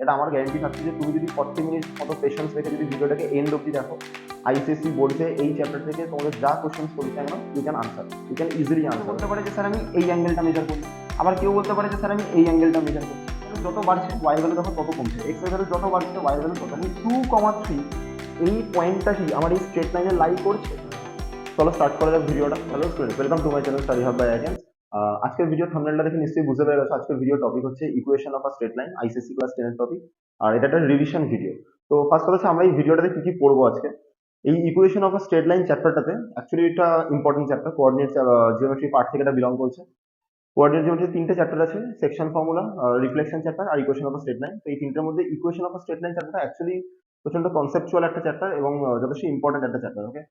এটা আমার গ্যারেন্টি থাকছে যে তুমি যদি 40 মিনিট মতো পেশেন্স রেখে যদি ভিডিওটাকে এন্ড অব্দি দেখো, আইসিএসসি বোর্ডে এই চ্যাপ্টার থেকে তোমাদের যা কোশ্চেন্স করতে কেন you can answer, you can easily answer. বলতে পারে যে স্যার আমি এই অ্যাঙ্গেলটা মেজার করছি, আবার কেউ বলতে পারে যে স্যার আমি এই অ্যাঙ্গেলটা মেজার করছি। যত বাড়ছে ওয়াই ভ্যালু দেখো তত কমছে, এক্স ভ্যালু যত বাড়ছে ওয়াই ভ্যালু তত। 2,3 এই পয়েন্টটা কি আমার এই স্ট্রেট লাইনে লাই করছে। চলো স্টার্ট করা যাক ভিডিওটা। Hello students, welcome to my channel study hub by Agnes. আজকের ভিডিও থাম্বনেলটা দেখে নিশ্চয়ই বুঝতে পেরে গেছো আজকের ভিডিও টপিক হচ্ছে equation of a straight line, ICSE class 10 এর টপিক। আর এটা একটা রিভিশন ভিডিও। তো ফার্স্ট কথা হচ্ছে আমরা এই ভিডিওটাতে কি কি পড়বো আজকে। এই equation of a straight line চ্যাপ্টারটাতে অ্যাকচুয়ালি এটা important chapter, coordinate geometry part থেকে এটা বিলং করছে। কোঅর্ডিনেট জিওমেট্রি তিনটে চ্যাপ্টার আছে, সেকশন ফর্মুলা, রিফ্লেকশন চ্যাপ্টার আর equation of a straight line. তো এই তিনটের মধ্যে equation of a straight line চ্যাপ্টারটা অ্যাকচুয়ালি প্রচন্ড কনসেপচুয়াল একটা চ্যাপ্টার এবং যথেষ্ট ইম্পর্টেন্ট একটা চ্যাপ্টার। ওকে,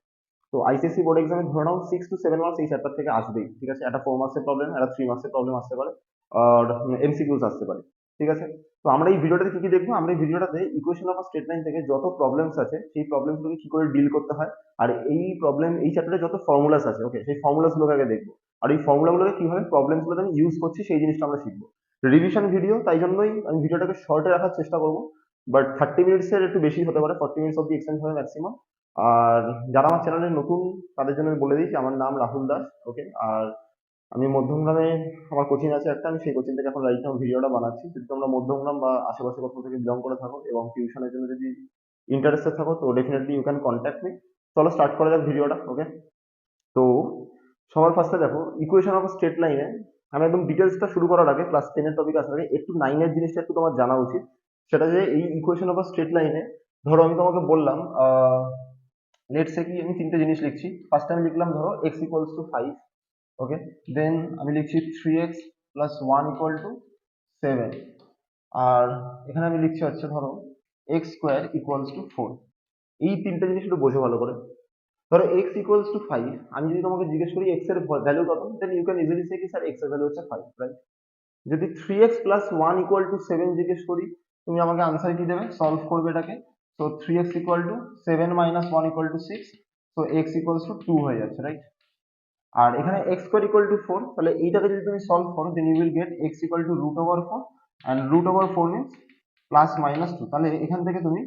তো আইসিএসসি বোর্ড এক্সামে ধরে নাও 6 to 7 মার্কস এই চ্যাপ্টার থেকে আসবেই। ঠিক আছে, একটা 4 মার্কসের প্রবলেম, একটা 3 মার্কসের প্রবলেম আসতে পারে, আর এমসিকিউস আসতে পারে। ঠিক আছে, তো আমরা এই ভিডিওটাতে কি কি দেখবো, আমরা এই ভিডিওটাতে equation of a straight line থেকে যত প্রবলেমস আছে সেই প্রবলেমসগুলোকে কি করে ডিল করতে হয়, আর এই চ্যাপ্টারে যত ফর্মুলাস আছে ওকে সেই ফর্মুলাসগুলোকে আগে দেখবো, আর এই ফর্মুলাগুলোকে কিভাবে প্রবলেমসগুলোতে আমি ইউজ করছি সেই জিনিসটা আমরা শিখবো। রিভিশন ভিডিও, তাই জন্যই আমি ভিডিওটাকে শর্টে রাখার চেষ্টা করবো, বাট 30 মিনিটসের একটু বেশি হতে পারে, 40 মিনিটস অব্দি এক্সটেন্ড হবে ম্যাক্সিমাম। আর যারা আমার চ্যানেলে নতুন তাদের জন্য আমি বলে দিচ্ছি আমার নাম রাহুল দাস। ওকে, আর আমি মধ্যমগ্রামে আমার কোচিং আছে একটা, আমি সেই কোচিং থেকে এখন রাইট নাও ভিডিওটা বানাচ্ছি। যদি তোমরা মধ্যমগ্রাম বা আশেপাশে কোথাও থেকে বিলং করে থাকো এবং টিউশনের জন্য যদি ইন্টারেস্টেড থাকো তো definitely you can contact me. চলো স্টার্ট করা যাক ভিডিওটা। ওকে, তো সবার ফার্স্টে দেখো ইকুয়েশন অফ স্ট্রেট লাইনে আমি একদম ডিটেলসটা শুরু করার আগে ক্লাস 10 এর টপিক আসার আগে একটু 9 এর জিনিসটা একটু তোমার জানা উচিত। সেটা যে এই ইকুয়েশন অফ স্ট্রেট লাইনে ধরো আমি তোমাকে বললাম লেটস সে কি আমি তিনটে জিনিস লিখছি। ফার্স্ট আমি লিখলাম ধরো x ইকুয়ালস টু 5। ওকে, দেন আমি লিখছি 3x প্লাস 1 ইকুয়াল টু 7। আর এখানে আমি লিখছি হচ্ছে ধরো x স্কোয়ার ইকুয়ালস টু 4। এই তিনটে জিনিস একটু বোঝো ভালো করে। ধরো x ইকুয়ালস টু 5, আমি যদি তোমাকে জিজ্ঞেস করি x এর ভ্যালু কত, দেন ইউ ক্যান ইজিলি সে কি স্যার x এর ভ্যালু হচ্ছে 5, রাইট? যদি 3x প্লাস 1 ইকুয়াল টু 7 জিজ্ঞেস করি, তুমি আমাকে আনসার কি দেবে, সলভ করবে এটাকে। তো 3x equal to 7 minus 1 equal to 6, তো x ইকুয়ালস টু 2 হয়ে যাচ্ছে, রাইট? আর এখানে x স্কয়ার ইকুয়াল টু 4, তাহলে এইটাকে যদি তুমি সলভ করো then you will get x equal to root over 4, and root over 4 means plus minus 2। তাহলে এখান থেকে তুমি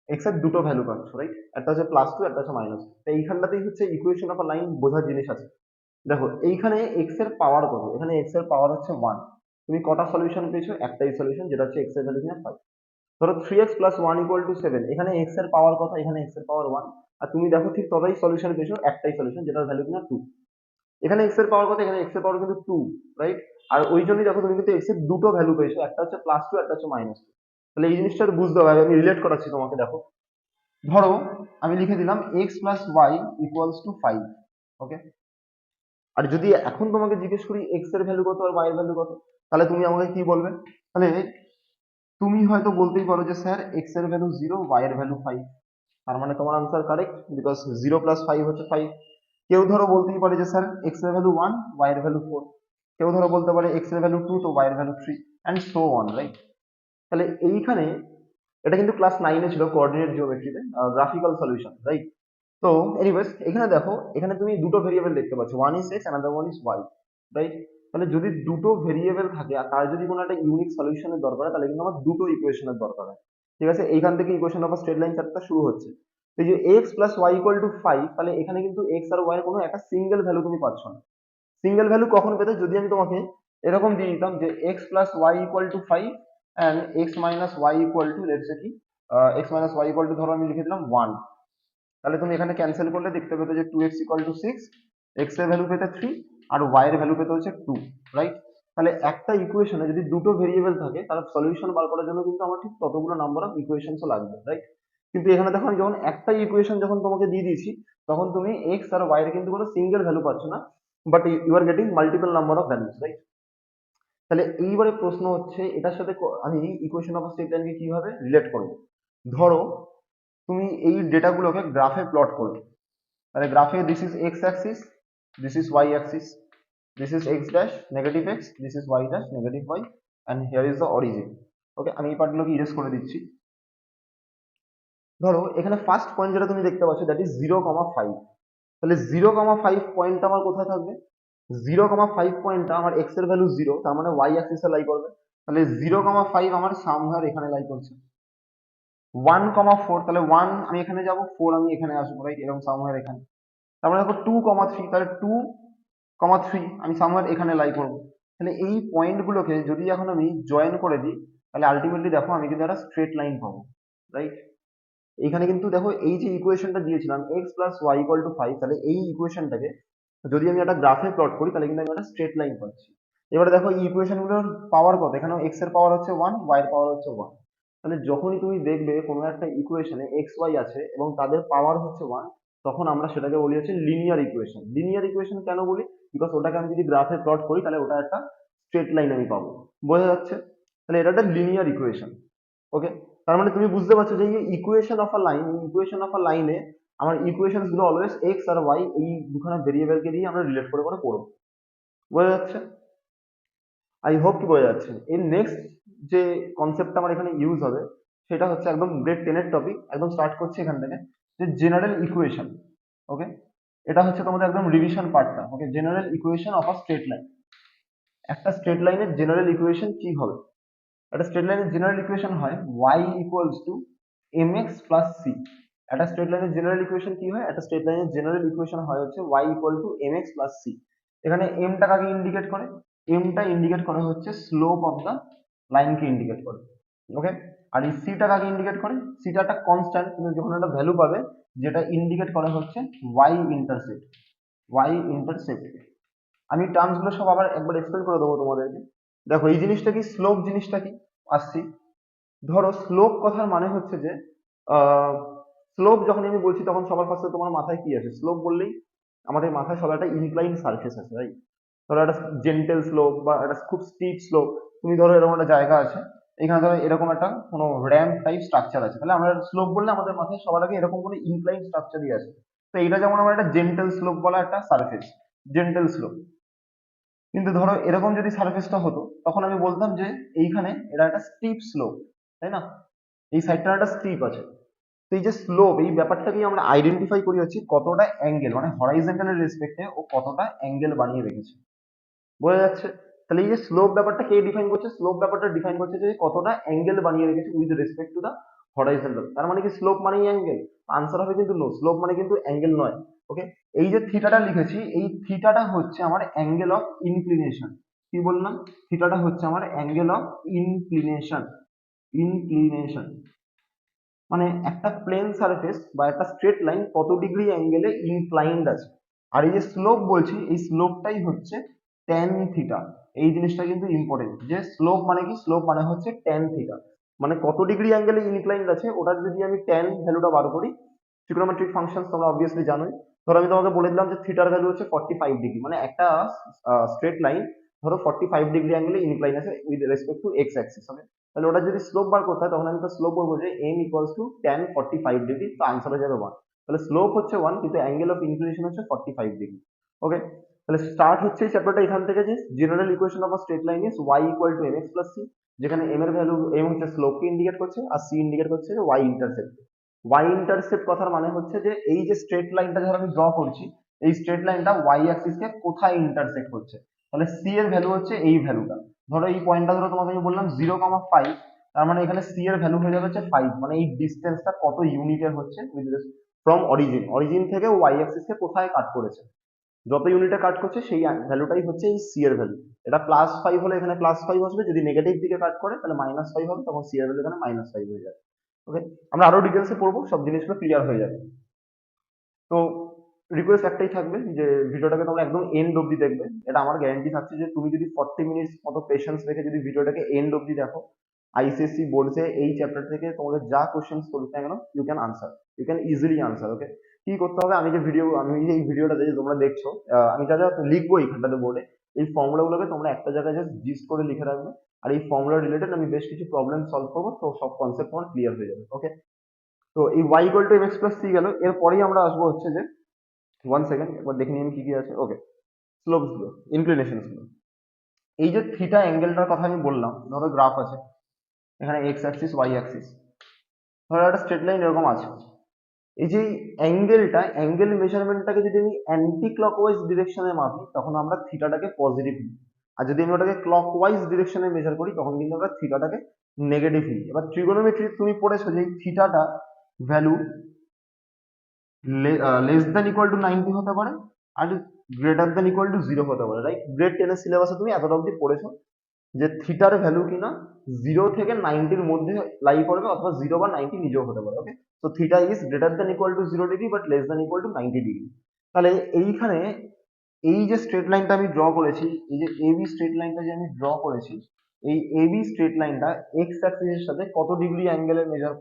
x এর দুটো ভ্যালু পাচ্ছ, রাইট? একটা হচ্ছে প্লাস 2, একটা হচ্ছে মাইনাস 2। তো এইখানটাতেই হচ্ছে ইকুয়েশন অফ আ লাইন বোঝার জিনিস আছে। দেখো এইখানে x এর পাওয়ার কত, এখানে x এর পাওয়ার হচ্ছে 1। তুমি কটা সলিউশন পেয়েছো, একটাই সলিউশন যেটা হচ্ছে x এর ভ্যালু কিনা 5। ধরো 3x প্লাস 1 ইকুয়াল টু 7, এখানে x এর পাওয়ার কত, এখানে x এর পাওয়ার 1। আর তুমি দেখো ঠিক ততটাই সলিউশন পেয়েছো, একটাই সলিউশন যেটার ভ্যালু কিনা 2। এখানে x এর পাওয়ার কত, এখানে x এর পাওয়ার কিন্তু 2, রাইট? আর ওই জন্যই দেখো তুমি কিন্তু x এর দুটো ভ্যালু পেয়েছো, একটা হচ্ছে প্লাস 2, একটা হচ্ছে মাইনাস 2। তাহলে এই জিনিসটা বুঝতে হবে, আমি রিলেট করাচ্ছি তোমাকে। দেখো ধরো আমি লিখে দিলাম x plus y equals to 5। Okay, আর যদি এখন তোমাকে জিজ্ঞেস করি x এর ভ্যালু কত আর y এর ভ্যালু কত, তাহলে তুমি আমাকে কি বলবে? তাহলে তুমি হয়তো বলতেই পারো যে স্যার x এর ভ্যালু 0, y এর ভ্যালু 5। তার মানে তোমার আনসার কারেক্ট, বিকজ 0 প্লাস 5 হচ্ছে 5। কেউ ধরো বলতেই পারে যে স্যার x এর ভ্যালু 1, y এর ভ্যালু 4। কেউ ধরো বলতে পারে x এর ভ্যালু 2 তো y এর value 3, and so on, right? তাহলে এইখানে এটা কিন্তু ক্লাস 9 এ ছিল কোঅর্ডিনেট জিওমেট্রিতে, গ্রাফিক্যাল সলিউশন, রাইট? তো এনিওয়েজ এখানে দেখো, এখানে তুমি দুটো ভেরিয়েবল দেখতে পাচ্ছ, one is x another one is y, right? তাহলে যদি দুটো ভেরিয়েবল থাকে আর তার যদি কোনো একটা ইউনিক সলিউশনের দরকার হয়, তাহলে কিন্তু আমার দুটো ইকুয়েশনের দরকার হয়। ঠিক আছে, এইখান থেকে equation of straight line chapter শুরু হচ্ছে। তো এই যে x plus y equal to 5, তাহলে এখানে কিন্তু x আর y এর কোনো একটা সিঙ্গেল ভ্যালু তুমি পাচ্ছ না। সিঙ্গেল ভ্যালু কখন পেতে, যদি আমি তোমাকে এরকম দিয়ে দিতাম যে x plus y equal to 5 and x minus y equal to let's say কি x minus y equal to ধরো আমি লিখে দিলাম 1। তাহলে তুমি এখানে ক্যান্সেল করলে দেখতে পেতে যে 2x ইকুয়াল টু 6, x এর ভ্যালু পেতে 3 আর y এর ভ্যালু পেতে হচ্ছে 2, রাইট? তাহলে একটা ইকুয়েশনে যদি দুটো ভেরিয়েবল থাকে তাহলে সলিউশন বার করার জন্য কিন্তু আমার ঠিক ততগুলো নাম্বার অফ ইকুয়েশনসও লাগবে, রাইট? কিন্তু এখানে দেখো আমি যখন একটা ইকুয়েশন যখন তোমাকে দিয়ে দিয়েছি, তখন তুমি x আর y এর কিন্তু কোনো সিঙ্গেল ভ্যালু পাচ্ছ না, but you are getting multiple number of values, right? তাহলে এইবারে প্রশ্ন হচ্ছে এটার সাথে আমি ইকুয়েশন অফ স্টেট লাইনকে কিভাবে রিলেট করব। ধরো তুমি এই ডেটাগুলোকে গ্রাফে প্লট করবে। তাহলে গ্রাফে this is X axis, this is Y axis, this is X dash negative X, this is Y dash negative Y, and here is the origin. Okay, আমি এই পার্টগুলোকে ইরেজ করে দিচ্ছি। ধরো এখানে ফার্স্ট পয়েন্ট যেটা তুমি দেখতে পাচ্ছ দ্যাট ইজ 0,5। তাহলে 0,5 পয়েন্ট আমার কোথায় থাকবে? 0,5 পয়েন্টটা আমার এক্স এর ভ্যালু 0, তার মানে ওয়াই অ্যাক্সিসে লাই করবে। তাহলে 0,5 আমার সামহার এখানে লাই করছে। 1,4 তাহলে 1 আমি এখানে যাব, 4 আমি এখানে আসবো, রাইট? এরকম সামহার এখানে। তারপরে দেখো 2,3 তাহলে 2,3 আমি সামহার এখানে লাই করবো। তাহলে এই পয়েন্ট গুলোকে যদি এখন আমি জয়েন করে দিই, তাহলে আলটিমেটলি দেখো আমি কিন্তু একটা স্ট্রেট লাইন পাবো, রাইট? এইখানে কিন্তু দেখো এই যে ইকুয়েশনটা দিয়েছিলাম x plus y equal to 5, তাহলে এই ইকুয়েশনটাকে যদি আমি একটা গ্রাফে প্লট করি তাহলে কিন্তু আমি একটা স্ট্রেট লাইন পাচ্ছি। এবারে দেখো এই ইকুয়েশনগুলোর পাওয়ার কত, এখানে এক্স এর পাওয়ার হচ্ছে 1, ওয়াই এর পাওয়ার হচ্ছে 1। তাহলে যখনই তুমি দেখবে কোনো একটা ইকুয়েশনে এক্স ওয়াই আছে এবং তাদের পাওয়ার হচ্ছে 1, তখন আমরা সেটাকে বলি হচ্ছে লিনিয়ার ইকুয়েশন। লিনিয়ার ইকুয়েশন কেন বলি? বিকজ ওটাকে আমি যদি গ্রাফে প্লট করি তাহলে ওটা একটা স্ট্রেট লাইন আমি পাবো। বোঝা যাচ্ছে? তাহলে এটা একটা লিনিয়ার ইকুয়েশন। ওকে, তার মানে তুমি বুঝতে পারছো যে এই equation of a line, equation of আ লাইনে আমার ইকুয়েশন গুলো অলওয়েজ এক্স আর ওয়াই এই দুখানা ভেরিয়েবলকে দিয়ে আমরা রিলেট করে করে করবো। বোঝা যাচ্ছে? আই হোপ কি বোঝা যাচ্ছে। এর নেক্সট যে কনসেপ্টটা আমার এখানে ইউজ হবে সেটা হচ্ছে একদম গ্রেড 10 এর টপিক, একদম স্টার্ট করছি এখান থেকে, যে জেনারেল ইকুয়েশন। ওকে, এটা হচ্ছে তোমাদের একদম রিভিশন পার্টটা। Okay, general equation of a straight line. একটা স্ট্রেট লাইনের জেনারেল ইকুয়েশন কি হবে? একটা স্ট্রেট লাইনের জেনারেল ইকুয়েশন হয় y equals to mx plus c। একটা স্ট্রেট লাইনের জেনারেল ইকুয়েশন কি হয়? একটা স্ট্রেট লাইনের জেনারেল ইকুয়েশন হয় হচ্ছে y equal to mx plus c। এখানে m টা কাকে ইন্ডিকেট করে? m টা ইন্ডিকেট করে হচ্ছে স্লোপ অফ দা লাইনকে ইন্ডিকেট করে। ওকে, আর এই c টা কাকে ইন্ডিকেট করে? c টা একটা কনস্ট্যান্ট, তুমি যখন একটা ভ্যালু পাবে যেটা ইন্ডিকেট করে হচ্ছে y ইন্টারসেপ্ট। y ইন্টারসেপ্ট আমি টার্মস গুলো সব আবার একবার এক্সপ্লেন করে দেবো তোমাদেরকে। দেখো এই জিনিসটা কি, স্লোপ জিনিসটা কি, আসছি। ধরো স্লোপ কথার মানে হচ্ছে যে স্লোপ যখন আমি বলছি তখন সবার ফার্স্টে তোমার মাথায় কি আসে? স্লোপ বললেই আমাদের মাথায় সবার একটা ইনক্লাইন সারফেস আছে, রাইট? ধরো একটা জেন্টেল স্লোপ বা একটা খুব স্টিপ স্লোপ। তুমি ধরো এরকম একটা জায়গা আছে, এখানে ধরো এরকম একটা কোনো র্যাম্প টাইপ স্ট্রাকচার আছে, তাহলে আমরা স্লোপ বললে আমাদের মাথায় সবার আগে এরকম কোনো ইনক্লাইন স্ট্রাকচারই আছে। তো এটা যেমন আমার একটা জেন্টেল স্লোপ বলা একটা সারফেস, জেন্টেল স্লোপ। কিন্তু ধরো এরকম যদি সারফেসটা হতো তখন আমি বলতাম যে এইখানে এটা একটা স্টিপ স্লোপ, তাই না? এই সাইডটা একটা স্টিপ আছে। তো এই যে স্লোপ, এই ব্যাপারটাকেই আমরা আইডেন্টিফাই করি হচ্ছে কতটা অ্যাঙ্গেল, মানে হরাইজন্টালের রেসপেক্টে ও কতটা অ্যাঙ্গেল বানিয়ে রেখেছে। বোঝা যাচ্ছে? তাহলে এই যে স্লোপ ব্যাপারটা কে ডিফাইন করছে? স্লোপ ব্যাপারটা ডিফাইন করছে যে কতটা অ্যাঙ্গেল বানিয়ে রেখেছে with respect to the horizontal. তার মানে কি স্লোপ মানেই অ্যাঙ্গেল? আনসার হবে কিন্তু নো, স্লোপ মানে কিন্তু অ্যাঙ্গেল নয়। ওকে, এই যে থিটাটা লিখেছি, এই থিটাটা হচ্ছে আমার অ্যাঙ্গেল অফ ইনক্লিনেশন। কি বললাম? থিটাটা হচ্ছে আমার অ্যাঙ্গেল অফ ইনক্লিনেশন। ইনক্লিনেশন মানে একটা প্লেন সারফেস বা একটা স্ট্রেট লাইন কত ডিগ্রি অ্যাঙ্গেলে ইনক্লাইন্ড আছে। আর এই যে স্লোপ বলছি, এই স্লোপটাই হচ্ছে ট্যান থিটা। এই জিনিসটা কিন্তু ইম্পর্টেন্ট, যে স্লোপ মানে কি? স্লোপ মানে হচ্ছে ট্যান থিটা, মানে কত ডিগ্রি অ্যাঙ্গেলে ইনক্লাইন্ড আছে ওটার যদি আমি ট্যান ভ্যালুটা বার করি। ট্রিগোনোমেট্রিক ফাংশন তোমরা অবভিয়াসলি জানোই। ধরো আমি তোমাকে বলে দিলাম যে থিটার ভ্যালু হচ্ছে 45 ডিগ্রি, মানে একটা স্ট্রেট লাইন ধরো 45 ডিগ্রি অ্যাঙ্গেলে ইনক্লাইন আছে with respect two x Axis. তাহলে ওটা যদি স্লোপ বার করতে হয় তখন আমি তো স্লোপ বলবো যে m equals to tan 45 degree, তো আনসার হয়ে যাবে 1। তাহলে স্লোপ হচ্ছে 1 কিন্তু অ্যাঙ্গেল অফ ইনক্লিনেশন হচ্ছে 45 ডিগ্রি। ওকে, তাহলে স্টার্ট হচ্ছে এই চ্যাপ্টারটা এখান থেকে যে general equation of a straight line is y equal to mx plus c, যেখানে m এর ভ্যালু m হচ্ছে স্লোপকে ইন্ডিকেট করছে আর c ইন্ডিকেট করছে যে y ইন্টারসেপ্ট। y ইন্টারসেপ্ট কথার মানে হচ্ছে যে এই যে স্ট্রেট লাইনটা যখন আমি ড্র করছি, এই স্ট্রেট লাইনটা y অ্যাক্সিস কে কোথায় ইন্টারসেক্ট করছে। তাহলে c এর ভ্যালু হচ্ছে এই ভ্যালুটা। ধরো এই পয়েন্টটা ধরো তোমাকে আমি বললাম 0,5, তার মানে এখানে c এর ভ্যালু হয়ে যাবে হচ্ছে 5, মানে এই ডিসটেন্সটা কত ইউনিটের হচ্ছে ফ্রম অরিজিন, অরিজিন থেকে y অ্যাক্সিস কে কোথায় কাট করেছে। যত ইউনিটে কাট করছে সেই ভ্যালুটাই হচ্ছে এই c এর ভ্যালু। এটা +5 হলে এখানে +5 আসবে, যদি নেগেটিভ দিকে কাট করে তাহলে -5 হবে, তখন c এর ভ্যালু এখানে -5 হয়ে যাবে। ওকে, আমরা আরো ডিটেলসে পড়বো, সব জিনিসগুলো ক্লিয়ার হয়ে যাবে। তো রিকোয়েস্ট একটাই থাকবে যে ভিডিওটাকে তোমরা একদম এন্ড অবধি দেখবে। এটা আমার গ্যারান্টি থাকছে যে তুমি যদি 40 মিনিটস মতো পেশেন্স রেখে যদি ভিডিওটাকে এন্ড অবধি দেখো, আইসিএসসি বোর্ডসে এই চ্যাপ্টার থেকে তোমাদের যা কোশ্চেন্স করুক না কেন you can answer, you can easily answer. Okay, কি করতে হবে? আমি যে এই ভিডিওটা যে তোমরা দেখছো, আমি যা যা লিখবো এইখানটাতে বোর্ডে, এই ফর্মুলা গুলোকে তোমরা একটা জায়গায় জাস্ট জিস্ট করে লিখে রাখবে। আর এই ফর্মুলা রিলেটেড আমি বেশ কিছু প্রবলেম সলভ করবো, তো সব কনসেপ্ট তোমার ক্লিয়ার হয়ে যাবে। ওকে, তো এই y equal to mx plus c গেল, এরপরেই আমরা আসবো হচ্ছে যে 1 সেকেন্ড একবার দেখে নিন কি কি আছে। ওকে, স্লোপস গুলো, ইনক্লিনেশনস গুলো। এই যে থিটা অ্যাঙ্গেলটার কথা আমি বললাম, ধরো গ্রাফ আছে, এখানে এক্স অ্যাক্সিস ওয়াই অ্যাক্সিস, ধরো একটা স্ট্রেট লাইন এরকম আছে। এই যে অ্যাঙ্গেলটা, অ্যাঙ্গেল মেজারমেন্টটাকে যদি আমি অ্যান্টি ক্লকওয়াইজ ডিরেকশনে মাপি তখন আমরা থিটাটাকে পজিটিভ নিই, আর যদি আমি ওটাকে ক্লকওয়াইজ ডিরেকশনে মেজার করি তখন কিন্তু আমরা থিটাটাকে নেগেটিভ নিই। এবার ট্রিগোনোমেট্রি তুমি পড়েছো যে থিটাটা value less than equal to 90 হতে পারে আর গ্রেটার দ্যান ইকুয়াল টু 0 হতে পারে, রাইট? গ্রেড 10 এর সিলেবাসে তুমি এতটা অবধি পড়েছো যে থিটার ভ্যালু কিনা 0 থেকে 90 এর মধ্যে লাই করবে, অথবা 0 বা 90 নিজেও হতে পারে। ওকে, তো theta is greater than equal to 0 degree but less than equal to 90 degree. তাহলে এইখানে এই যে স্ট্রেট লাইনটা আমি ড্র করেছি, এই যে এবি স্ট্রেট লাইনটা যে আমি ড্র করেছি, এই এবি স্ট্রেট লাইনটা এক্স অ্যাক্সিসের সাথে কত ডিগ্রি অ্যাঙ্গেলের মেজার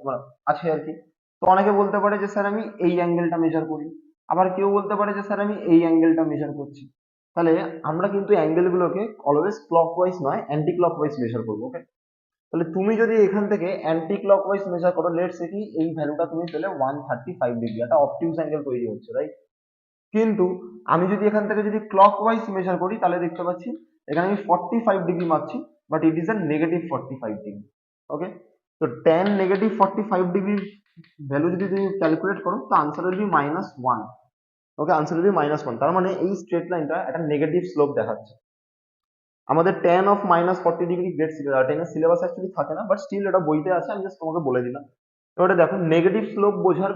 আছে আর কি। তো অনেকে বলতে পারে যে স্যার আমি এই অ্যাঙ্গেলটা মেজার করি, আবার কেউ বলতে পারে যে স্যার আমি এই অ্যাঙ্গেলটা মেজার করছি। তাহলে আমরা কিন্তু অ্যাঙ্গেলগুলোকে অলওয়েজ ক্লকওয়াইজ নয় অ্যান্টি ক্লকওয়াইজ মেজার করবো। ওকে, তাহলে তুমি যদি এখান থেকে অ্যান্টি ক্লকওয়াইজ মেজার করো, লেটস সে কি এই ভ্যালুটা তুমি পেলে 135 ডিগ্রি, একটা অবটিউজ অ্যাঙ্গেল তৈরি হচ্ছে, রাইট? কিন্তু আমি যদি এখান থেকে যদি ক্লকওয়াইজ মেজার করি তাহলে দেখতে পাচ্ছি এখানে আমি 45 ডিগ্রি মাপছি, but it is a negative 45 degree. Okay, তো tan নেগেটিভ 45 ডিগ্রির ভ্যালু যদি তুমি ক্যালকুলেট করো তো answer will be -1। Okay, answer will be -1। তার মানে এই স্ট্রেট লাইনটা একটা নেগেটিভ স্লোপ দেখাচ্ছে। আমাদের tan অফ -40 ডিগ্রি গ্রেড 10 এর সিলেবাস অ্যাকচুয়ালি থাকে না, বাট স্টিল এটা বইতে আছে, আমি জাস্ট তোমাকে বলে দিলাম। এবারে দেখো নেগেটিভ স্লোপ বোঝার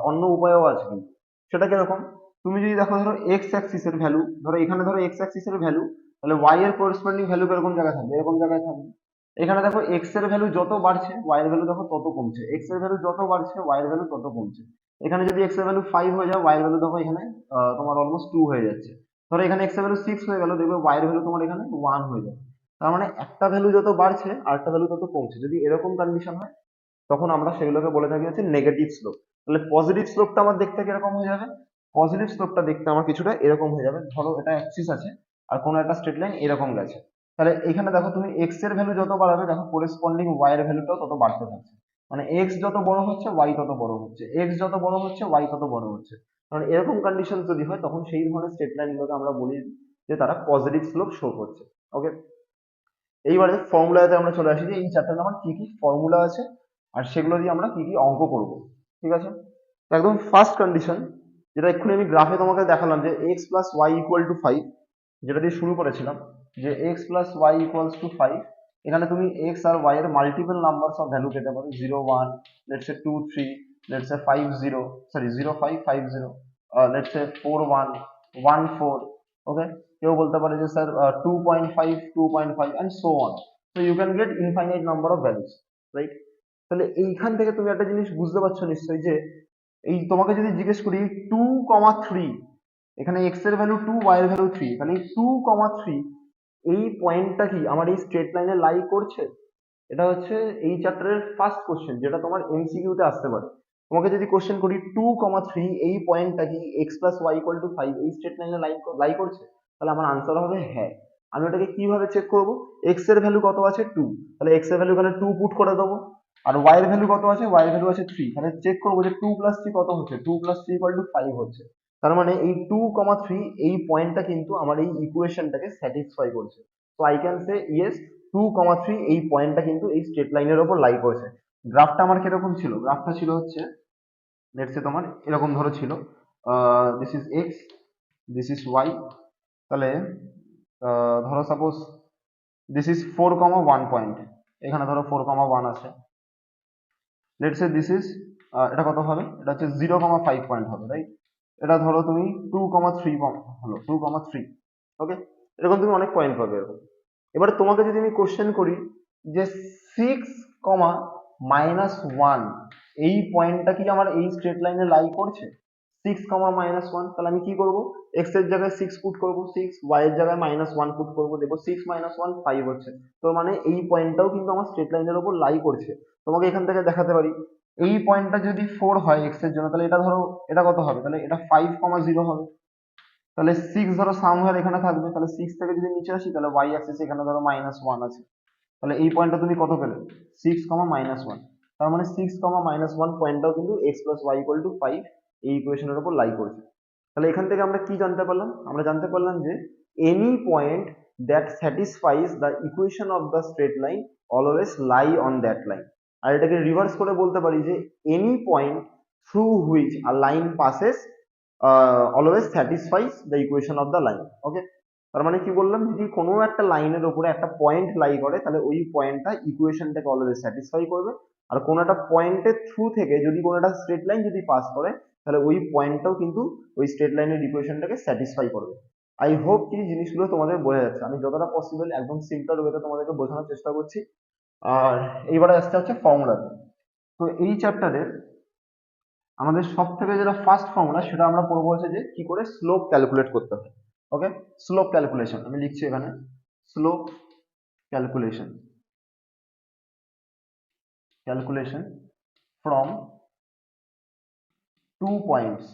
অন্য উপায়ও আছে কিন্তু। সেটা কিরকম? তুমি যদি দেখো ধরো এক্স অ্যাক্সিস এর ভ্যালু, ধরো এখানে ধরো এক্স অ্যাক্সিস এর ভ্যালু, তাহলে ওয়াই এর করেসপন্ডিং ভ্যালু এরকম জায়গায় থাকবে, এরকম জায়গায় থাকবে। এখানে দেখো এক্স এর ভ্যালু যত বাড়ছে ওয়াই এর ভ্যালু দেখো তত কমছে, এক্স এর ভ্যালু যত বাড়ছে ওয়াই এর ভ্যালু তত কমছে। এখানে যদি এক্স এর ভ্যালু 5 হয়ে যায় ওয়াই এর ভ্যালু দেখো এখানে তোমার অলমোস্ট 2 হয়ে যাচ্ছে। ধরো এখানে এক্স এর ভ্যালু 6 হয়ে গেল, দেখবে ওয়াই এর ভ্যালু তোমার এখানে 1 হয়ে যাবে। তার মানে একটা ভ্যালু যত বাড়ছে আর একটা ভ্যালু তত কমছে। যদি এরকম কন্ডিশন হয় তখন আমরা সেগুলোকে বলে থাকি হচ্ছে নেগেটিভ স্লোপ। তাহলে পজিটিভ স্লোপটা আমার দেখতে কিরকম হয়ে যাবে? পজিটিভ স্লোপটা দেখতে আমার কিছুটা এরকম হয়ে যাবে। ধরো এটা অ্যাক্সিস আছে আর কোনো একটা স্ট্রেট লাইন এরকম গেছে, তাহলে এখানে দেখো তুমি এক্স এর ভ্যালু যত বাড়াবে দেখো করেসপন্ডিং ওয়াই এর ভ্যালুটাও তত বাড়তে থাকছে। মানে এক্স যত বড় হচ্ছে ওয়াই তত বড় হচ্ছে, এক্স যত বড় হচ্ছে ওয়াই তত বড় হচ্ছে। কারণ এরকম কন্ডিশন যদি হয় তখন সেই ধরনের স্ট্রেট লাইনগুলোকে আমরা বলি যে তারা পজিটিভ স্লোপ শো করছে। ওকে, এইবারে ফর্মুলাতে আমরা চলে আসি যে এই চ্যাপ্টারে আমার কি কি ফর্মুলা আছে আর সেগুলো দিয়ে আমরা কি কি অঙ্ক করব। ঠিক আছে, তো একদম ফার্স্ট কন্ডিশন যেটা এক্ষুনি আমি গ্রাফে তোমাকে দেখালাম যে x plus y equal to 5, যেটা দিয়ে শুরু করেছিলাম যে x plus y equals to 5। এখানে তুমি এক্স আর ওয়াই এর মাল্টিপল নাম্বারস অফ ভ্যালু পেতে পারো, 0 1, let's say 2 3, let's say 5 0, sorry 0 5 5 0, let's say 4 1 1 4। Okay, কেউ বলতে পারে যে sir 2.5 2.5 and so on, so you can get infinite number of values, right? তাহলে এইখান থেকে তুমি একটা জিনিস বুঝতে পারছো নিশ্চয়ই যে এই তোমাকে যদি জিজ্ঞেস করি 2,3, এখানে x এর ভ্যালু 2 y এর ভ্যালু 3, তাহলে এই 2,3 এই পয়েন্টটা কি আমার এই স্ট্রেট লাইনে লাই করছে? এটা হচ্ছে এই চ্যাপ্টারের ফার্স্ট কোশ্চেন যেটা তোমার এমসিকিউ তে আসতে পারে। তোমাকে যদি কোশ্চেন করি 2,3 এই পয়েন্টটা কি x plus y equal to 5 এই স্ট্রেট লাইনে লাই করছে, তাহলে আমার আনসার হবে হ্যাঁ। আমি ওটাকে কিভাবে চেক করব? x এর ভ্যালু কত আছে 2, তাহলে x এর ভ্যালু এখানে 2 পুট করে দেবো, আর y এর ভ্যালু কত আছে, y এর ভ্যালু আছে 3, তাহলে চেক করবো যে 2 প্লাস 3 কত হচ্ছে, 2 প্লাস 3 ইকুয়াল টু 5 হচ্ছে। তার মানে এই 2,3 এই পয়েন্টটা কিন্তু আমার এই ইকুয়েশনটাকে স্যাটিসফাই করছে। তো আই ক্যান সে ইয়েস 2,3 এই পয়েন্টটা কিন্তু এই স্ট্রেট লাইনের ওপর লাই করেছে। গ্রাফটা আমার কিরকম ছিল? গ্রাফটা ছিল হচ্ছে লেটস সে তোমার এরকম ধরো ছিল, this is x, this is Y. তাহলে ধরো সাপোজ দিস ইজ 4,1 পয়েন্ট, এখানে ধরো 4,1 আছে। লেটস সে দিস ইজ এটা কত হবে? এটা হচ্ছে 0,5 পয়েন্ট হবে, রাইট? এটা ধরো তুমি 2,3 হলো 2,3। ওকে, এরকম তুমি অনেক পয়েন্ট পাবে এরকম। এবার তোমাকে যদি আমি কোশ্চেন করি যে 6,-1 এই পয়েন্টটা কি আমার এই স্ট্রেট লাইনে লাই করছে? 6,-1, তাহলে আমি কি করব? x এর জায়গায় 6 পুট করব 6, y এর জায়গায় -1 পুট করব, দেখো 6 - 1 5 হচ্ছে। তো মানে এই পয়েন্টটাও কিন্তু আমার স্ট্রেট লাইনের উপর লাই করছে। তোমাকে এখান থেকে দেখাতে পারি এই পয়েন্টটা যদি 4 হয় x এর জন্য, তাহলে এটা ধরো এটা কত হবে? তাহলে এটা 5,0 হবে। তাহলে 6 ধরো সামহার এখানে থাকবে, তাহলে 6 থেকে যদি নিচে আসি তাহলে y অ্যাক্সিস এখানে ধরো -1 আছে। তাহলে এই পয়েন্টটা তুমি কত পেলে? 6, -1। তার মানে 6, -1 পয়েন্টটাও কিন্তু x plus y equal to 5 এই ইকুয়েশনের উপর লাই করছে। তাহলে এখান থেকে আমরা কি জানতে পারলাম? আমরা জানতে পারলাম যে any point that satisfies the equation of the straight line always lie on that line. আর এটাকে রিভার্স করে বলতে পারি যে any point through which a line passes always satisfies the equation of the line. Okay, তার মানে কি বললাম, যদি কোনো একটা লাইনের উপরে একটা পয়েন্ট লাই করে তাহলে ওই পয়েন্টটা ইকুয়েশনটাকে অলওয়েজ স্যাটিসফাই করবে। আর কোনো একটা পয়েন্টের থ্রু থেকে যদি কোনো একটা স্ট্রেট লাইন যদি পাস করে তাহলে ওই পয়েন্টটাও কিন্তু ওই স্ট্রেট লাইনের ইকুয়েশনটাকে স্যাটিসফাই করবে। আই হোপ কি জিনিসগুলো তোমাদের বোঝা যাচ্ছে, আমি যতটা পসিবল একদম সিম্পল ওয়েতে তোমাদেরকে বোঝানোর চেষ্টা করছি। আর এইবারে আসতে হচ্ছে ফর্মুলাতে। তো এই চ্যাপ্টারের আমাদের সব থেকে যেটা ফার্স্ট ফর্মুলা সেটা আমরা পড়বো হচ্ছে যে কি করে স্লোপ ক্যালকুলেট করতে হয়। ওকে, স্লোপ ক্যালকুলেশন আমি লিখছি এখানে, slope calculation, calculation from 2 points,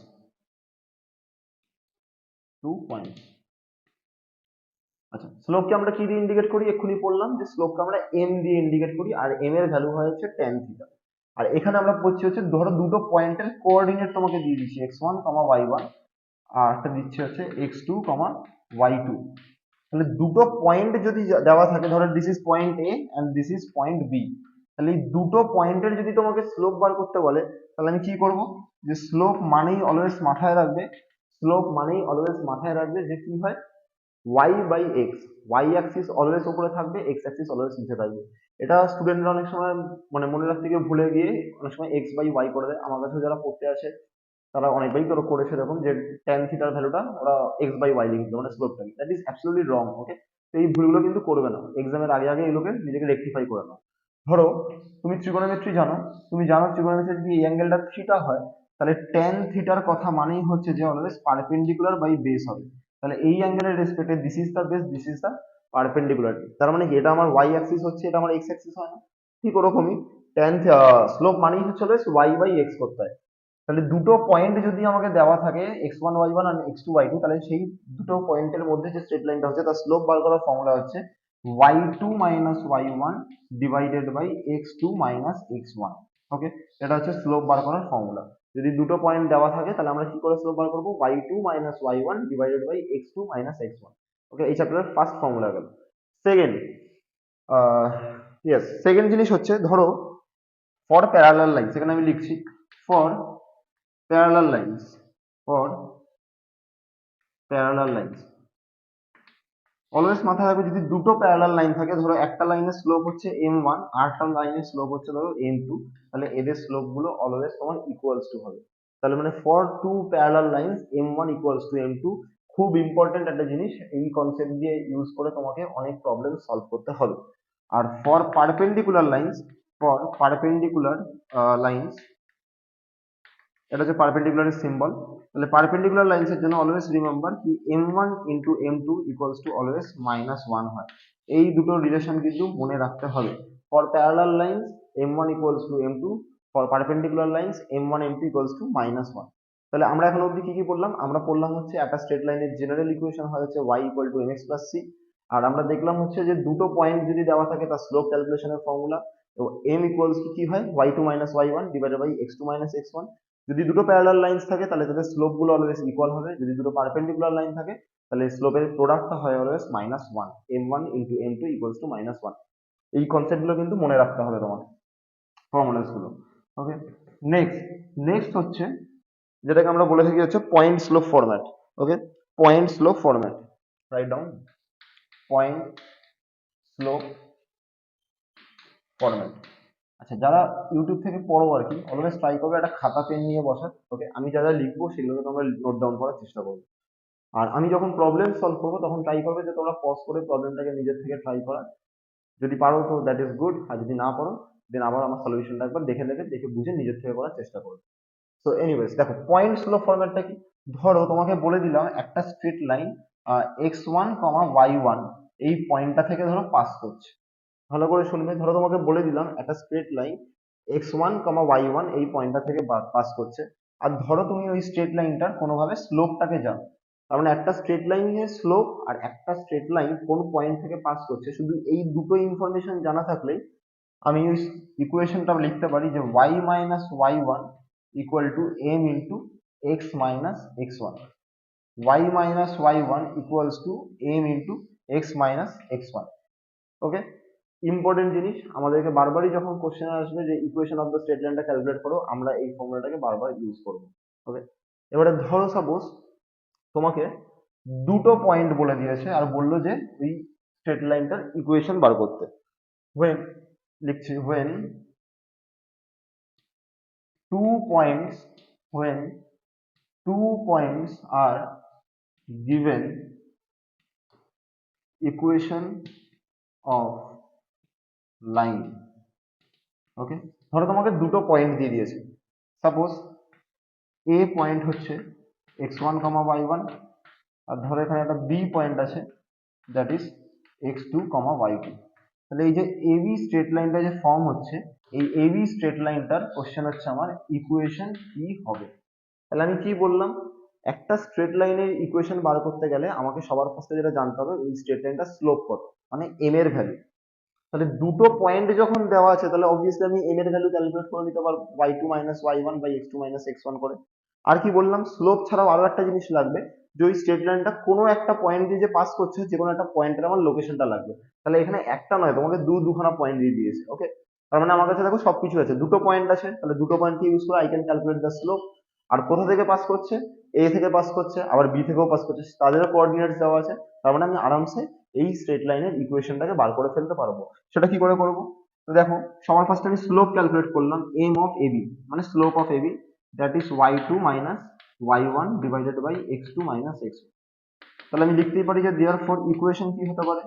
2 points. আচ্ছা, স্লোপকে আমরা কি দিয়ে ইন্ডিকেট করি, এক্ষুনি বললাম যে স্লোপকে আমরা এম দিয়ে ইন্ডিকেট করি, আর এম এর ভ্যালু হয় হচ্ছে tan থিটা। আর এখানে আমরা বলছি হচ্ছে ধরো দুটো পয়েন্টের কোঅর্ডিনেট তোমাকে দিয়ে দিচ্ছি x1, y1, আর একটা দিচ্ছে হচ্ছে x2, y2। তাহলে দুটো পয়েন্ট যদি দেওয়া থাকে, ধরো this is point A and this is point B, তাহলে এই দুটো পয়েন্টের যদি তোমাকে স্লোপ বার করতে বলে তাহলে আমি কি করব, যে স্লোপ মানেই অলওয়েজ মাথায় রাখবে, স্লোপ মানেই অলওয়েজ মাথায় রাখবে যে কি হয় y by x, y axis always উপরে থাকবে, এক্স অ্যাক্সিস অলওয়েজ নিচে থাকবে। এটা স্টুডেন্টরা অনেক সময় মানে মনে রাখতে গিয়ে ভুলে গিয়ে অনেক সময় এক্স বাই ওয়াই করে দেয়। আমার কাছে যারা পড়তে আসে তারা অনেকবারই তো করেছে এরকম যে tan থিটার ভ্যালুটা ওরা x বাই ওয়াই লিখবে মানে স্লোপটাকে, দ্যাট ইজ অ্যাবসলিউটলি রং। ওকে, তো এই ভুলগুলো কিন্তু করবে না, এক্সামের আগে আগে এগুলোকে নিজেকে রেকটিফাই করে নাও। ধরো তুমি ট্রিগোনোমেট্রি জানো, তুমি জানো ট্রিগোনোমেট্রি যদি এই অ্যাঙ্গেলটা থিটা হয় তাহলে tan থিটার কথা মানেই হচ্ছে যে অলওয়েজ পারপেন্ডিকুলার বাই বেস হবে। তাহলে এই অ্যাঙ্গেলের রেসপেক্টে this is the base, this is the perpendicular. তার মানে কি এটা আমার ওয়াই অ্যাক্সিস হচ্ছে, এটা আমার এক্স অ্যাক্সিস হয় না? ঠিক ওরকমই tan স্লোপ মানেই হচ্ছে অলওয়েজ ওয়াই বাই এক্স করতে হয়। তাহলে দুটো পয়েন্ট যদি আমাকে দেওয়া থাকে x1 y1 আর x2 y2, তাহলে সেই দুটো পয়েন্টের মধ্যে যে স্ট্রেট লাইনটা হচ্ছে তার স্লোপ বার করার ফর্মুলা হচ্ছে y2 minus y1 divided by x2 minus x1। Okay, এটা হচ্ছে স্লোপ বার করার ফর্মুলা। যদি দুটো পয়েন্ট দেওয়া থাকে তাহলে আমরা কি করে স্লোপ বার করবো, y2 minus y1 divided by x2 minus x1। Okay, এই চ্যাপ্টারের ফার্স্ট ফর্মুলা গেল। সেকেন্ড, ইয়েস, সেকেন্ড জিনিস হচ্ছে ধরো ফর প্যারালাল লাইন, সেখানে আমি লিখছি for parallel lines, for parallel lines always মাথায় রাখবে যদি দুটো প্যারালাল লাইন থাকে, ধরো একটা লাইনের স্লোপ হচ্ছে m1 আর একটা লাইনের স্লোপ হচ্ছে ধরো m2, তাহলে এদের স্লোপ গুলো অলওয়েজ তোমার ইকুয়ালস টু হবে। তাহলে মানে for two parallel lines m1 equals to m2, খুব ইম্পর্টেন্ট একটা জিনিস, এই কনসেপ্ট দিয়ে ইউজ করে তোমাকে অনেক প্রবলেম সলভ করতে হবে। আর for perpendicular lines, for perpendicular lines, এটা হচ্ছে পারপেন্ডিকুলার সিম্বল। তাহলে পারপেন্ডিকুলার লাইন্স এর জন্য অলওয়েজ রিমেম্বার কি m1 into m2 equals two always -1 হয়। এই দুটো রিলেশন কিন্তু মনে রাখতে হবে। For parallel lines m1 equals to m2, for perpendicular lines m1 m2 equals to -1। তাহলে আমরা এখন অবধি কি কি পড়লাম, আমরা পড়লাম হচ্ছে একটা স্ট্রেট লাইনের জেনারেল ইকুয়েশন হয় হচ্ছে y equal to mx plus c। আর আমরা দেখলাম হচ্ছে যে দুটো পয়েন্ট যদি দেওয়া থাকে তার স্লোপ ক্যালকুলেশনের ফর্মুলা, তো m ইকুয়ালস টু কি হয় y2 minus y1 divided by x2 minus x1। যদি দুটো প্যারালাল লাইন্স থাকে তাহলে তাদের স্লোপ গুলো অলওয়েজ ইকুয়াল হবে, যদি দুটো পারপেন্ডিকুলার লাইন থাকে তাহলে স্লোপের প্রোডাক্টটা হয় always -1, m1 into m2 equals to -1। এই কনসেপ্ট গুলো কিন্তু মনে রাখতে হবে তোমাকে, ফর্মুলাস গুলো। ওকে, নেক্সট, নেক্সট হচ্ছে যেটাকে আমরা বলে থাকি হচ্ছে point slope format. Okay, point slope format, write down point slope format. আচ্ছা, যারা ইউটিউব থেকে পড়ো আর কি অলওয়েজ ট্রাই করবে একটা খাতা পেন নিয়ে বসার। ওকে, আমি যা যা লিখবো সেগুলোকে তোমরা নোট ডাউন করার চেষ্টা করবে। আর আমি যখন প্রবলেম সলভ করবো তখন ট্রাই করবে যে তোমরা পজ করে প্রবলেমটাকে নিজের থেকে ট্রাই করার। যদি পারো তো দ্যাট ইজ গুড, আর যদি না পারো দেন আবার আমার সলিউশনটা একবার দেখে নেবে, দেখে বুঝে নিজের থেকে করার চেষ্টা করবে। সো এনিওয়েজ দেখো পয়েন্ট স্লোপ ফরম্যাটটা কি। ধরো তোমাকে বলে দিলাম একটা স্ট্রেট লাইন x1, y1 এই পয়েন্টটা থেকে ধরো পাস করছে। ভালো করে শুনবে, ধরো তোমাকে বলে দিলাম একটা স্ট্রেট লাইন x1, y1 এই পয়েন্টটা থেকে পাস করছে। আর ধরো তুমি ওই স্ট্রেট লাইনটার কোনোভাবে স্লোপটাকে জানো, তার মানে একটা স্ট্রেট লাইনের স্লোপ আর একটা স্ট্রেট লাইন কোন পয়েন্ট থেকে পাস করছে, শুধু এই দুটো ইনফরমেশন জানা থাকলেই আমি ওই ইকুয়েশনটা লিখতে পারি যে y minus y1 equal to m into x minus x1, y minus y1 equals to m into x minus x1। Okay, important জিনিস, আমাদেরকে বারবারই যখন কোশ্চেন আসবে যে ইকুয়েশন অফ দ্য স্ট্রেট লাইনটা ক্যালকুলেট করো, আমরা এই ফর্মুলাটাকে বারবার ইউজ করবো। ওকে, এবারে ধরো সাপোজ তোমাকে দুটো পয়েন্ট বলে দিয়েছে আর বললো যে এই স্ট্রেট লাইনটার ইকুয়েশন বার করতে। when লিখছি when two points when 2 points are given equation of line, ওকে। ধরো তোমাকে দুটো পয়েন্ট দিয়ে দিয়েছে, সাপোজ এ পয়েন্ট হচ্ছে x1, y1, আর ধরো এখানে একটা বি পয়েন্ট আছে দ্যাট ইজ x2, y2। তাহলে এই যে এবি স্ট্রেট লাইনটা যে ফর্ম হচ্ছে, এই এবি স্ট্রেট লাইনটার কোশ্চেন হচ্ছে আমার ইকুয়েশন কি হবে। তাহলে আমি কি বললাম, একটা স্ট্রেট লাইনের ইকুয়েশন বার করতে গেলে আমাকে সবার ফার্স্টে যেটা জানতে হবে ওই স্ট্রেট লাইনটা স্লোপ কত, মানে এম এর ভ্যালু। তাহলে দুটো পয়েন্ট যখন দেওয়া আছে তাহলে অবভিয়াসলি আমি এম এর ভ্যালু ক্যালকুলেট করে নিতে পারবো y2 minus y1 by x2 minus x1 করে। আর কি বললাম, স্লোপ ছাড়াও আরো একটা জিনিস লাগবে, যে ওই স্ট্রেট লাইনটা কোনো একটা পয়েন্ট দিয়ে যে পাস করছে, যে কোনো একটা পয়েন্টের আমার লোকেশনটা লাগবে। তাহলে এখানে একটা নয়, তোমাকে দুখানা পয়েন্ট দিয়ে দিয়েছে, ওকে। তার মানে আমার কাছে দেখো সবকিছু আছে, দুটো পয়েন্ট আছে, তাহলে দুটো পয়েন্টকে ইউজ করে I can calculate the slope. আর কোথা থেকে পাস করছে, এ থেকে পাস করছে, আবার বি থেকেও পাস করছে, তাদেরও কোঅর্ডিনেটস দেওয়া আছে। তার মানে আমি আরামসে এই স্ট্রেট লাইনের ইকুয়েশনটাকে বার করে ফেলতে পারবো। সেটা কি করে করবো, তো দেখো সবার ফার্স্ট আমি স্লোপ ক্যালকুলেট করলাম, এম অফ এবি মানে slope of AB that is y2 minus y1 divided by x2 minus x1। তাহলে আমি লিখতেই পারি যে দেয়ারফর ইকুয়েশন কি হতে পারে।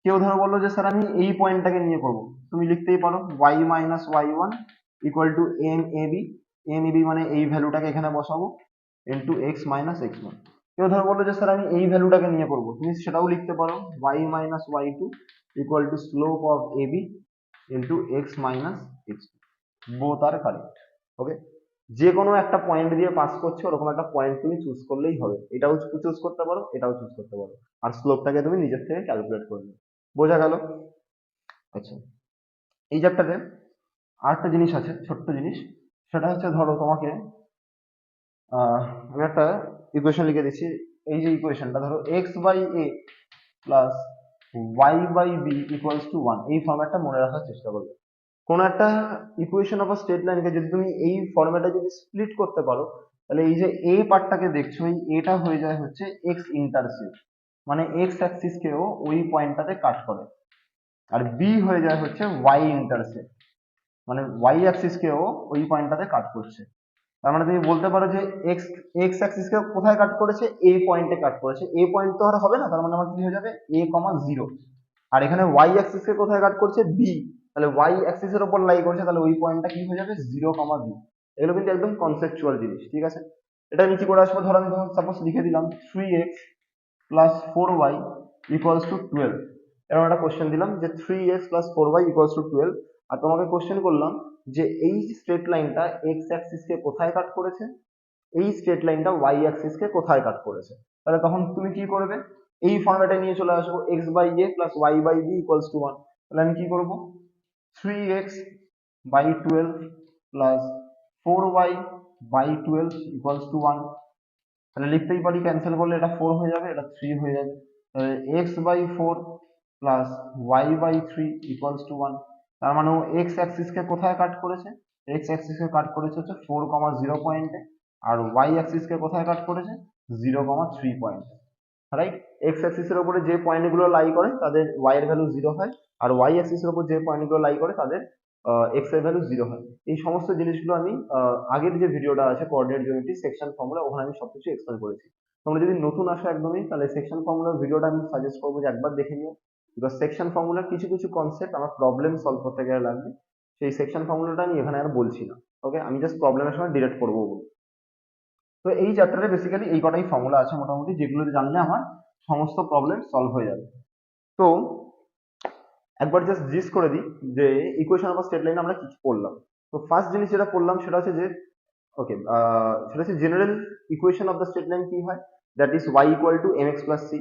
কেউ ধরো বললো যে স্যার আমি এই পয়েন্টটাকে নিয়ে করবো, তুমি লিখতেই পারো y minus y1 equal to m AB, m AB মানে এই ভ্যালুটাকে এখানে বসাবো ইন্টু এক্স মাইনাস x1। কেউ ধরো বললো যে স্যার আমি এই ভ্যালুটাকে নিয়ে করবো, তুমি সেটাও লিখতে পারো y minus y2 equal to slope of AB into x minus x2। Both are correct, okay. যে কোনো একটা পয়েন্ট দিয়ে পাস করছে ওরকম একটা পয়েন্ট তুমি চুজ করলেই হবে, এটাও চুজ করতে পারো এটাও চুজ করতে পারো, আর স্লোপটাকে তুমি নিজের থেকে ক্যালকুলেট করবে। বোঝা গেল? আচ্ছা, এই চ্যাপ্টারে আরেকটা জিনিস আছে, ছোট্ট জিনিস, সেটা হচ্ছে ধরো তোমাকে আমি একটা ইকুয়েশন লিখে দিচ্ছি। এই যে ইকুয়েশনটা ধরো x by a plus y by b equals to 1, এই ফরম্যাটটা মনে রাখার চেষ্টা করবে। কোনো একটা ইকুয়েশন অফ আ স্টেট লাইনকে যদি তুমি এই ফরম্যাটে যদি স্প্লিট করতে পারো, তাহলে এই যে এ পার্টটাকে দেখছো, এই এটা হয়ে যায় হচ্ছে এক্স ইন্টারসেপ্ট, মানে এক্স অ্যাক্সিস কেও ওই পয়েন্টটাতে কাট করে। আর বি হয়ে যায় হচ্ছে ওয়াই ইন্টারসেপ্ট, মানে ওয়াই অ্যাক্সিস কেও ওই পয়েন্টটাতে কাট করছে। তার মানে তুমি বলতে পারো যে এক্স এক্স অ্যাক্সিস কে কোথায় কাট করেছে, এ পয়েন্টে কাট করেছে। এ পয়েন্ট তো আর হবে না, তার মানে আমার কি হয়ে যাবে এ কমা 0। আর এখানে ওয়াই অ্যাক্সিস কে কোথায় কাট করছে, বি, তাহলে ওয়াই অ্যাক্সিস এর উপর লাই করছে, তাহলে ওই পয়েন্টটা কি হয়ে যাবে 0 কমা বি। এগুলো কিন্তু একদম কনসেপচুয়াল জিনিস, ঠিক আছে। এটা আমি কি করে আসবো, ধরো আমি তোমার সাপোজ লিখে দিলাম 3x plus 4y equals to 12। এরকম একটা কোশ্চেন দিলাম যে 3x plus 4y equals to 12, আর তোমাকে কোশ্চেন করলাম যে এই স্ট্রেট লাইনটা এক্স অ্যাক্সিস কে কোথায় কাট করেছে, এই স্ট্রেট লাইনটা ওয়াই অ্যাক্সিস কে কোথায় কাট করেছে। তাহলে তখন তুমি কি করবে, এই ফর্মেটে নিয়ে চলে আসবো x by a plus y by b equals to 1। তাহলে আমি কি করবো 3x by 12 plus 4y by 12 equals to 1। তাহলে লিখতেই পারি, ক্যান্সেল করলে এটা 4 হয়ে যাবে, এটা 3 হয়ে যাবে। তাহলে x by 4 plus y by 3 equals to 1। তার মানে ও এক্স অ্যাক্সিস কে কোথায় কাট করেছে, এক্স অ্যাক্সিস কে কাট করেছে হচ্ছে 4,0 পয়েন্টে, আর ওয়াই অ্যাক্সিস কে কোথায় কাট করেছে 0,3 পয়েন্টে, রাইট। এক্স অ্যাক্সিস এর উপরে যে পয়েন্টগুলো লাই করে তাদের ওয়াই এর ভ্যালু 0 হয়, আর ওয়াই অ্যাক্সিস এর উপর যে পয়েন্টগুলো লাই করে তাদের এক্স এর ভ্যালু 0 হয়। এই সমস্ত জিনিসগুলো আমি আগের যে ভিডিওটা আছে কোঅর্ডিনেট জিওমেট্রি সেকশন ফর্মুলা, ওখানে আমি সবকিছু এক্সপ্লেন করেছি। তোমরা যদি নতুন আসো একদমই, তাহলে সেকশন ফর্মুলার ভিডিওটা আমি সাজেস্ট করবো যে একবার দেখে নিও, বিকজ সেকশন ফর্মুলার কিছু কিছু কনসেপ্ট আমার প্রবলেম সলভ করতে গেলে লাগবে, সেই সেকশন ফর্মুলাটা আমি এখানে আর বলছি না, ওকে। আমি জাস্ট প্রবলেমের সময় ডিরেক্ট করবো বলে। তো এই চ্যাপ্টারে বেসিক্যালি এই কটাই ফর্মুলা আছে মোটামুটি, যেগুলো জানলে আমার সমস্ত প্রবলেম সলভ হয়ে যাবে। তো একবার জাস্ট জিজ্ঞেস করে দিই যে ইকুয়েশন অফ স্টেট লাইন আমরা কি কি পড়লাম। তো ফার্স্ট জিনিস যেটা পড়লাম সেটা হচ্ছে যে ওকে, সেটা হচ্ছে general equation of the state line কি হয়, that is y equal to mx plus c।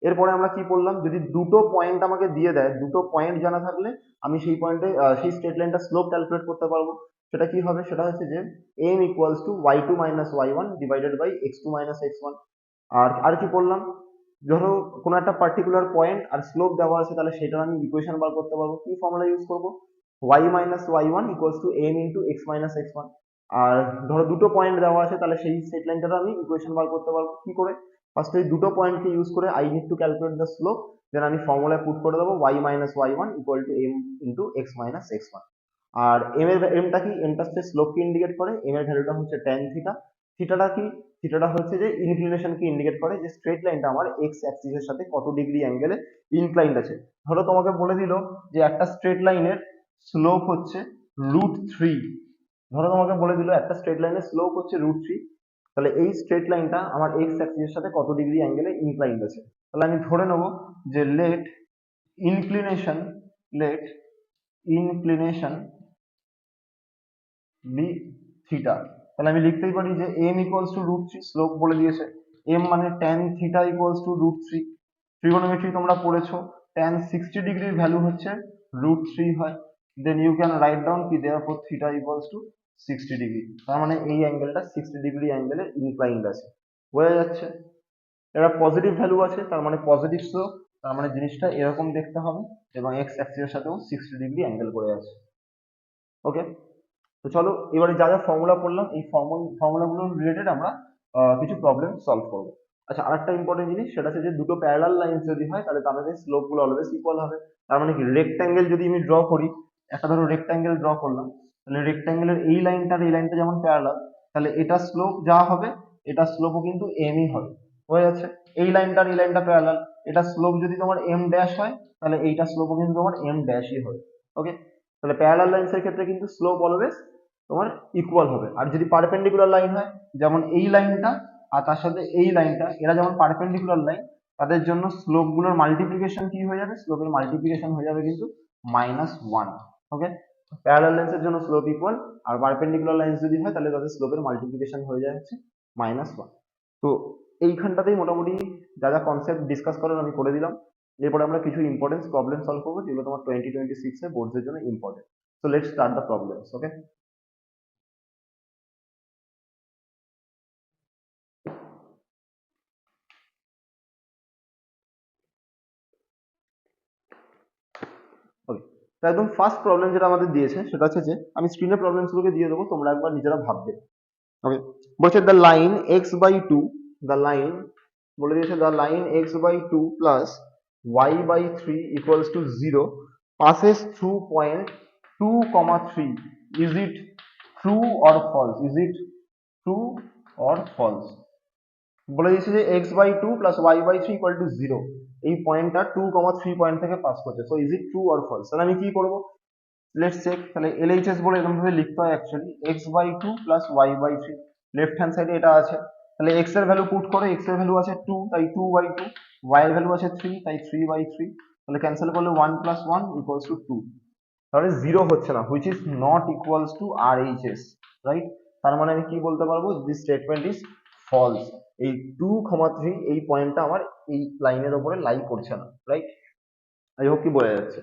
এরপরে আমরা কি পড়লাম, যদি দুটো পয়েন্ট আমাকে দিয়ে দেয়, দুটো পয়েন্ট জানা থাকলে আমি সেই পয়েন্টে সেই স্ট্রেট লাইনটা স্লোপ ক্যালকুলেট করতে পারবো। সেটা কি হবে, সেটা হচ্ছে যে m equals to y2 minus y1 divided by x2 minus x1। আর কি পড়লাম, ধরো কোনো একটা পার্টিকুলার পয়েন্ট আর স্লোপ দেওয়া আছে, তাহলে সেটা আমি ইকুয়েশন বার করতে পারবো, কি ফর্মুলা ইউজ করবো, y minus y1 equals to m into x minus x1। আর ধরো দুটো পয়েন্ট দেওয়া আছে, তাহলে সেই স্ট্রেট লাইনটা আমি ইকুয়েশন বার করতে পারবো কি করে, ফার্স্ট এই দুটো পয়েন্টকে ইউজ করে I need to calculate the slope, then আমি ফর্মুলায় পুট করে দেবো y minus y1 equal to m into x minus x1। আর এমটা কি, এমটা হচ্ছে স্লোপকে ইন্ডিকেট করে, এম এর ভ্যালুটা হচ্ছে ট্যান থিটা। থিটাটা কি, থিটাটা হচ্ছে যে ইনক্লিনেশনকে ইন্ডিকেট করে, যে স্ট্রেট লাইনটা আমার এক্স অ্যাক্সিসের সাথে কত ডিগ্রি অ্যাঙ্গেলে ইনক্লাইন্ড আছে। ধরো তোমাকে বলে দিল যে একটা স্ট্রেট লাইনের স্লোপ হচ্ছে √3, ধরো তোমাকে বলে দিল একটা স্ট্রেট লাইনের স্লোপ হচ্ছে √3, তাহলে এই স্ট্রেট লাইনটা আমার এক্স অ্যাক্সিসের সাথে কত ডিগ্রি অ্যাঙ্গেলে ইনক্লাইন্ড আছে। তাহলে আমি ধরে নেব যে inclination let inclination be theta. তাহলে আমি লিখতেই পারি যে m ইকুয়ালস টু √3, স্লোপ বলে দিয়েছে, m মানে tan থিটা ইকুয়ালস টু √3। ট্রিগোনোমেট্রি তোমরা পড়েছো, tan 60 ডিগ্রির ভ্যালু হচ্ছে √3 হয়, then you can write down কি দেয়ারফর থিটা ইকুয়ালস টু 60 ডিগ্রি। তার মানে এই অ্যাঙ্গেলটা 60 ডিগ্রি অ্যাঙ্গেলে ইনক্লাইন্ড আছে, বোঝা যাচ্ছে। এটা পজিটিভ ভ্যালু আছে, তার মানে পজিটিভ স্লোপ, তার মানে জিনিসটা এরকম দেখতে হবে, এবং এক্স অ্যাক্সিসের সাথেও 60 ডিগ্রি অ্যাঙ্গেল করে আছে। ওকে, তো চলো এবারে যা যা ফর্মুলা পড়লাম এই ফর্মুলাগুলো রিলেটেড আমরা কিছু প্রবলেম সলভ করব। আচ্ছা, আরেকটা ইম্পর্টেন্ট জিনিস, সেটা হচ্ছে যে দুটো প্যারালাল লাইনস যদি হয় তাহলে তাদের স্লোপ গুলো অলওয়েজ ইকুয়াল হবে। তার মানে কি, রেক্ট্যাঙ্গেল যদি আমি ড্র করি, একটা ধরো রেক্ট্যাঙ্গেল ড্র করলাম, তাহলে রেক্ট্যাঙ্গেলের এই লাইনটার এই লাইনটা যেমন প্যারালাল, তাহলে এটা স্লোপ যা হবে এটা স্লোপও কিন্তু এমই হবে, হয়ে যাচ্ছে। এই লাইনটার এই লাইনটা প্যারালাল, এটা স্লোপ যদি তোমার এম ড্যাশ হয় তাহলে এইটা স্লোপও কিন্তু তোমার এম ড্যাশই হবে। ওকে, তাহলে প্যারালাল লাইনস এর ক্ষেত্রে কিন্তু স্লোপ অলওয়েজ তোমার ইকুয়াল হবে। আর যদি পারপেন্ডিকুলার লাইন হয়, যেমন এই লাইনটা আর তার সাথে এই লাইনটা, এরা যেমন পারপেন্ডিকুলার লাইন, তাদের জন্য স্লোপ গুলোর মাল্টিপ্লিকেশন কি হয়ে যাবে, স্লোপের মাল্টিপ্লিকেশন হয়ে যাবে কিন্তু -1। ওকে, প্যারালাল লাইনস এর জন্য স্লোপ ইকুয়াল, আর পারপেন্ডিকুলার লাইনস যদি হয় তাহলে তাদের স্লোপের মাল্টিপ্লিকেশন হয়ে যাচ্ছে -1। তো এইখানটাতেই মোটামুটি যা যা কনসেপ্ট ডিসকাস করার আমি করে দিলাম। এরপরে আমরা কিছু ইম্পর্টেন্ট প্রবলেম সলভ করবো যেগুলো তোমার 2026 এ বোর্ডস এর জন্য important. So let's start the problems. Okay, okay, তো একদম ফার্স্ট প্রবলেম যেটা আমাদের দিয়েছে সেটা হচ্ছে যে, আমি স্ক্রিনে প্রবলেমস গুলোকে দিয়ে দেবো, তোমরা একবার নিজেরা ভাববে। ওকে, বলছে the line x/2, the line বলে দিয়েছে the line x/2 plus y/3 equals to 0 passes through point 2, 3, is it true or false, is it true or false? বলে দিয়েছে যে x/2 plus y/3 equal to 0, এই পয়েন্টটা 2, 3 পয়েন্ট থেকে pass করছে, so is it true or false. তাহলে আমি কি করব, লেটস চেক। তাহলে LHS বলে এরকম ভাবে লিখতে হয় actually, x/2 plus y/3, left hand সাইডে এটা আছে, তাহলে x এর ভ্যালু পুট করো, x এর ভ্যালু আছে 2 তাই 2/2, y এর ভ্যালু আছে 3 তাই 3/3, তাহলে ক্যান্সেল করলে 1 + 1 = 2, তাহলে 0 হচ্ছে না, which is not equals to RHS, right. তার মানে আমি কি বলতে পারবো, দিস স্টেটমেন্ট ইজ ফলস, এই 2, 3 এই পয়েন্টটা আমার এই লাইনের উপরে লাই করছে না, রাইট। আই হোপ কি বোঝা যাচ্ছে।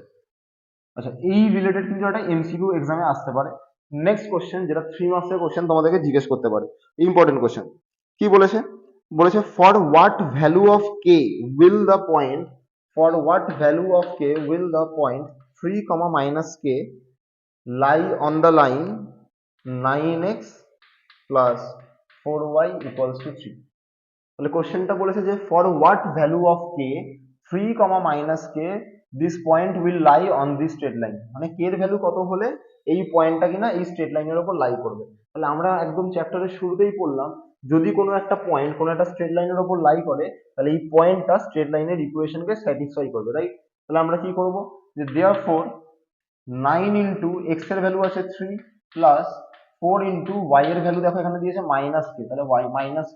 আচ্ছা, এই রিলেটেড কিন্তু একটা এমসিকিউ এক্সামে আসতে পারে। নেক্সট কোশ্চেন, যেটা 3 মার্কসের কোশ্চেন তোমাদেরকে জিজ্ঞেস করতে পারে, ইম্পর্টেন্ট কোশ্চেন। কি বলেছে, বলেছে for what value of K will the point, for what value of K will the point 3, - k lie on the line 9x plus 4y equals to 3। তাহলে কোশ্চেনটা বলেছে যে for what value of K 3, - k this point will lie on this straight line, মানে কে এর value কত হলে এই পয়েন্টটা কিনা এই স্ট্রেট লাইনের উপর লাই করবে। তাহলে আমরা একদম চ্যাপ্টারের শুরুতেই পড়লাম, যদি কোনো একটা পয়েন্ট কোনো একটা স্ট্রেট লাইনের উপর লাই করে তাহলে এই পয়েন্টটা স্ট্রেট লাইনের ইকুয়েশনকে স্যাটিসফাই করবে, রাইট। তাহলে আমরা কি করব, যে দেয়ারফর 9 ইন্টু এক্স এর ভ্যালু আছে 3 প্লাস 4 ইন্টু ওয়াই এর ভ্যালু দেখো এখানে দিয়েছে -k, তাহলে y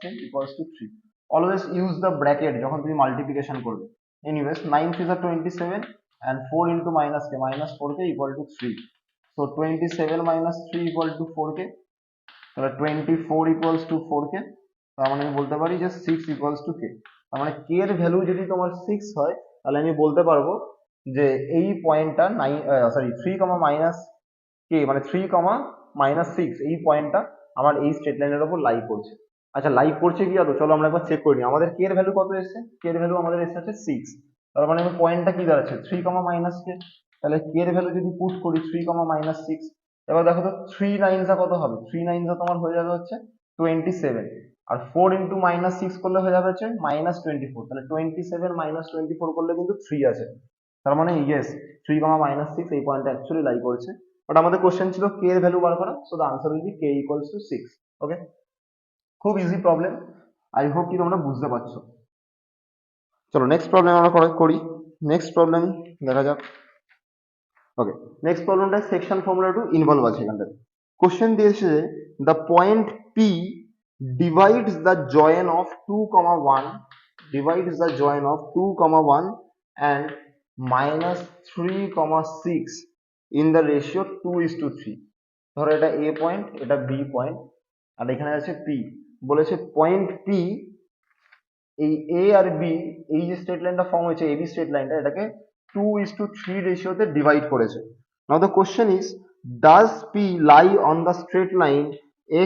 -k equals to 3। Always use the bracket যখন তুমি মাল্টিপ্লিকেশন করবে। Anyways 9 3 are 27 and 4 into -4k equal to 3, so 27 - 3 equal to 4k, তাহলে 24 equals to 4k। তার মানে আমি বলতে পারি যে 6 equals to k। তার মানে k এর ভ্যালু যদি তোমার 6 হয় তাহলে আমি বলতে পারবো যে এই পয়েন্টটা 3, k মানে 3, -6 এই পয়েন্টটা আমার এই স্ট্রেট লাইনের উপর লাই করছে। আচ্ছা, লাই করছে কি আদৌ, চলো আমরা একবার চেক করে নিই। আমাদের k এর ভ্যালু কত এসেছে, k এর ভ্যালু আমাদের এসেছে 6, তার মানে আমি পয়েন্টটা কি দাঁড়াচ্ছে 3, - k, তাহলে k এর ভ্যালু যদি পুট করি 3, -6, এবার দেখো তো 3 9 কত হবে, 3 9 তোমার হয়ে যাবে হচ্ছে 27, আর 4 ইন্টু মাইনাস 6 করলে হয়ে যাবে হচ্ছে -24, তাহলে 27 -24 করলে কিন্তু 3 আছে, তার মানে ইয়েস 3, -6 এই পয়েন্টটা অ্যাকচুয়ালি লাই করছে। বাট আমাদের কোশ্চেন ছিল কে এর ভ্যালু বার করা, so the answer will be k equals to 6। ওকে, খুব ইজি প্রবলেম, আই হোপ কি তোমরা বুঝতে পারছো। চলো নেক্সট প্রবলেম আমরা করি। নেক্সট প্রবলেম দেখা যাক। ওকে, নেক্সট প্রবলেমটা সেকশন ফর্মুলা টু ইনভলভ আছে এখানটাতে। কোশ্চেন দিয়েছে the point P divides the join of 2, 1 divides the join of 2, 1 and -3, 6 in the ratio 2:3। ধরো এটা এ পয়েন্ট, এটা বি পয়েন্ট, আর এখানে আছে পি। বলেছে পয়েন্ট পি এই এ আর বি, এই যে স্ট্রেট লাইনটা ফর্ম হয়েছে এবি স্ট্রেট লাইনটা, এটাকে 2:3 রেশিওতে ডিভাইড করেছে। Now the question is does P lie on the straight line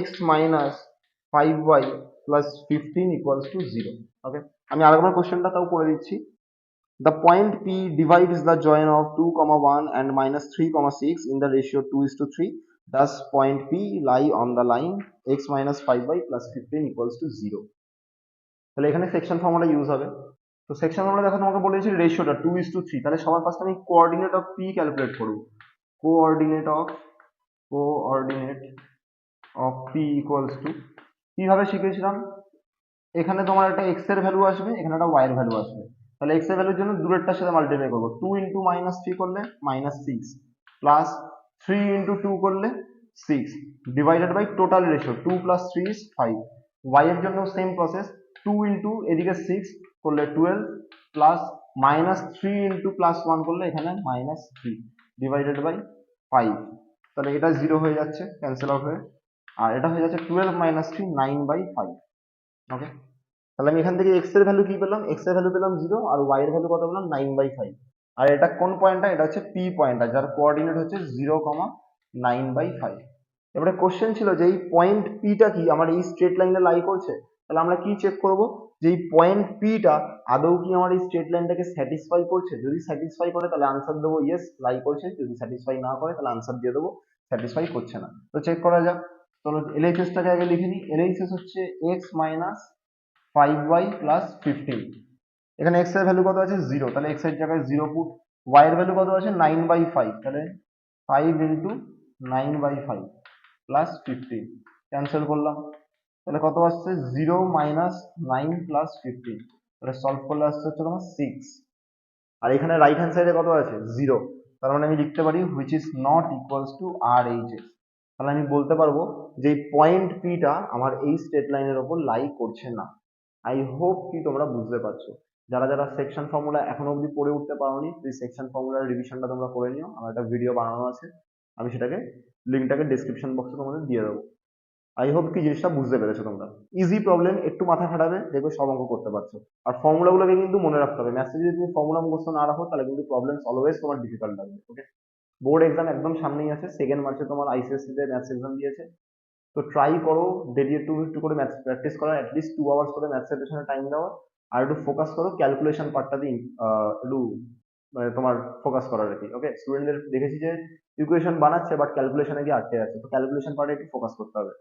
x minus 5y plus 15 equals to 0। Okay, আমি আরেকবার কোশ্চেনটা তাও করে দিচ্ছি। The point P divides the join of 2, 1 and -3, 6 in the ratio 2:3. Thus point P lie on the line x minus 5y plus 15 equals to 0। তাহলে এখানে section formula use হবে। তো সেকশন ফর্মুলা দেখো তোমাকে বলেছি রেশিওটা 2:3, তাহলে সবার ফার্স্ট আমি কোঅর্ডিনেট অফ পি ক্যালকুলেট করব। Coordinate of P equals to, কিভাবে শিখেছিলাম, এখানে তোমার একটা এক্স এর ভ্যালু আসবে, এখানে একটা ওয়াই এর ভ্যালু আসবে। তাহলে এক্স এর ভ্যালুর জন্য দূরেরটার সাথে মাল্টিপ্লাই করবো, 2 ইন্টু -3 করলে -6 প্লাস 3 ইন্টু 2 করলে 6 divided by total ratio 2 + 3 = 5। Y এর জন্য সেম প্রসেস, 2 ইন্টু এদিকে 6 করলে 12 প্লাস -3 ইন্টু +1 করলে এখানে -3 ডিভাইডেড বাই 5। তাহলে এটা 0 হয়ে যাচ্ছে, ক্যান্সেল আউট হয়ে, আর এটা হয়ে যাচ্ছে 12 - 3 9/5। ওকে, তাহলে আমি এখান থেকে এক্স এর ভ্যালু কি পেলাম, এক্স এর ভ্যালু পেলাম 0 আর ওয়াই এর ভ্যালু কত পেলাম 9/5। আর এটা কোন পয়েন্টটা, এটা হচ্ছে পি পয়েন্টটা, যার কোঅর্ডিনেট হচ্ছে 0, 9/5। এবারে কোশ্চেন ছিল যে এই পয়েন্ট পিটা কি আমার এই স্ট্রেট লাইনে লাই করছে। তাহলে আমরা কি চেক করব যে এই পয়েন্ট পিটা আদৌ কি আমার এই স্ট্রেট লাইনটাকে স্যাটিসফাই করছে। যদি স্যাটিসফাই করে তাহলে আনসার দেবো ইয়েস লাই করছে, যদি স্যাটিসফাই না করে তাহলে আনসার দিয়ে দেবো স্যাটিসফাই করছে না। তো চেক করা যাক। চলো এলএইচএস টাকে আগে লিখে নিই। এলএইচএস হচ্ছে x minus 5y plus 15। এখানে x এর ভ্যালু কত আছে 0, তাহলে x এর জায়গায় 0 পুট। y এর ভ্যালু কত আছে 9/5, তাহলে 5 ইন্টু 9/5 প্লাস 15 ক্যান্সেল করলাম, তাহলে কত আসছে 0 minus 9 plus 15, তাহলে সলভ করলে আসছে হচ্ছে তোমার 6। আর এখানে রাইট হ্যান্ড সাইডে কত আছে 0, তার মানে আমি লিখতে পারি which is not equals to RHS। তাহলে আমি বলতে পারবো যে পয়েন্ট পিটা আমার এই স্ট্রেট লাইনের ওপর লাই করছে না। আই হোপ কি তোমরা বুঝতে পারছো। যারা যারা সেকশন ফর্মুলা এখনো অবধি পড়ে উঠতে পারোনি, প্লিজ সেকশন ফর্মুলার রিভিশনটা তোমরা করে নিও। আমার একটা ভিডিও বানানো আছে, আমি সেটাকে লিঙ্কটাকে ডেসক্রিপশন বক্সে তোমাদের দিয়ে দেবো। আই হোপ কি জিনিসটা বুঝতে পেরেছো তোমরা। ইজি প্রবলেম, একটু মাথা খাটাবে, দেখবে সব অঙ্ক করতে পারছো। আর ফর্মুলাগুলোকে কিন্তু মনে রাখতে হবে, ম্যাথে যদি তুমি ফর্মুলা মুখস্থ না রাখো তাহলে কিন্তু প্রবলেম অলওয়েজ তোমার ডিফিকাল্ট লাগবে। ওকে, বোর্ড এক্সাম একদম সামনেই আছে, 2 মার্চে তোমার আইসিএসসি তে ম্যাথস এক্সাম দিয়েছে। তো ট্রাই করো ডেলি একটু একটু করে ম্যাথস প্র্যাকটিস করার, অ্যাটলিস্ট 2 আওয়ার্স করে ম্যাথসের পেছনে টাইম দেওয়া, আর একটু ফোকাস করো ক্যালকুলেশন পার্টটা দিয়ে একটু মানে তোমার ফোকাস করার আর কি। ওকে, স্টুডেন্টদের দেখেছি যে ইকুয়েশন বানাচ্ছে বাট ক্যালকুলেশনে গিয়ে আটকে যাচ্ছে, তো ক্যালকুলেশন পার্টে একটু ফোকাস করতে হবে।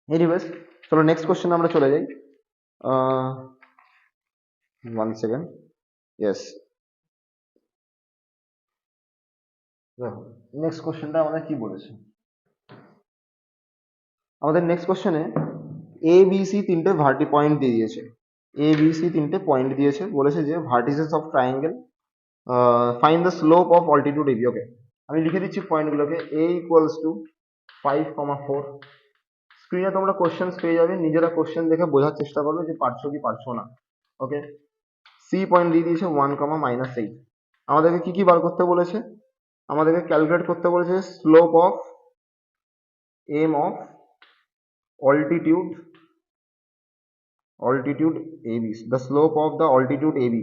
এনিওয়েজ, চলো নেক্সট কোশ্চেনে আমরা চলে যাই। 1 সেকেন্ড, ইয়েস, দেখো নেক্সট কোশ্চেনটা আমাদের কি বলেছে। আমাদের নেক্সট কোশ্চেনে এ বি সি তিনটে ভার্টি পয়েন্ট দিয়ে দিয়েছে। এ বি সি তিনটে পয়েন্ট দিয়েছে, বলেছে যে vertices of triangle, find the slope of altitude AB. Okay, আমি লিখে দিচ্ছি পয়েন্টগুলোকে। এ ইকুয়ালস টু 5, 4। স্ক্রিনে তোমরা কোশ্চেন পেয়ে যাবে, নিজেরা কোশ্চেন দেখে বোঝার চেষ্টা করবে যে পারছো কি পারছো না। ওকে, সি পয়েন্ট দিয়ে দিয়েছে 1, -8। আমাদেরকে কি কি বার করতে বলেছে, আমাদেরকে ক্যালকুলেট করতে বলেছে slope of m of altitude AB, the slope of the altitude AB,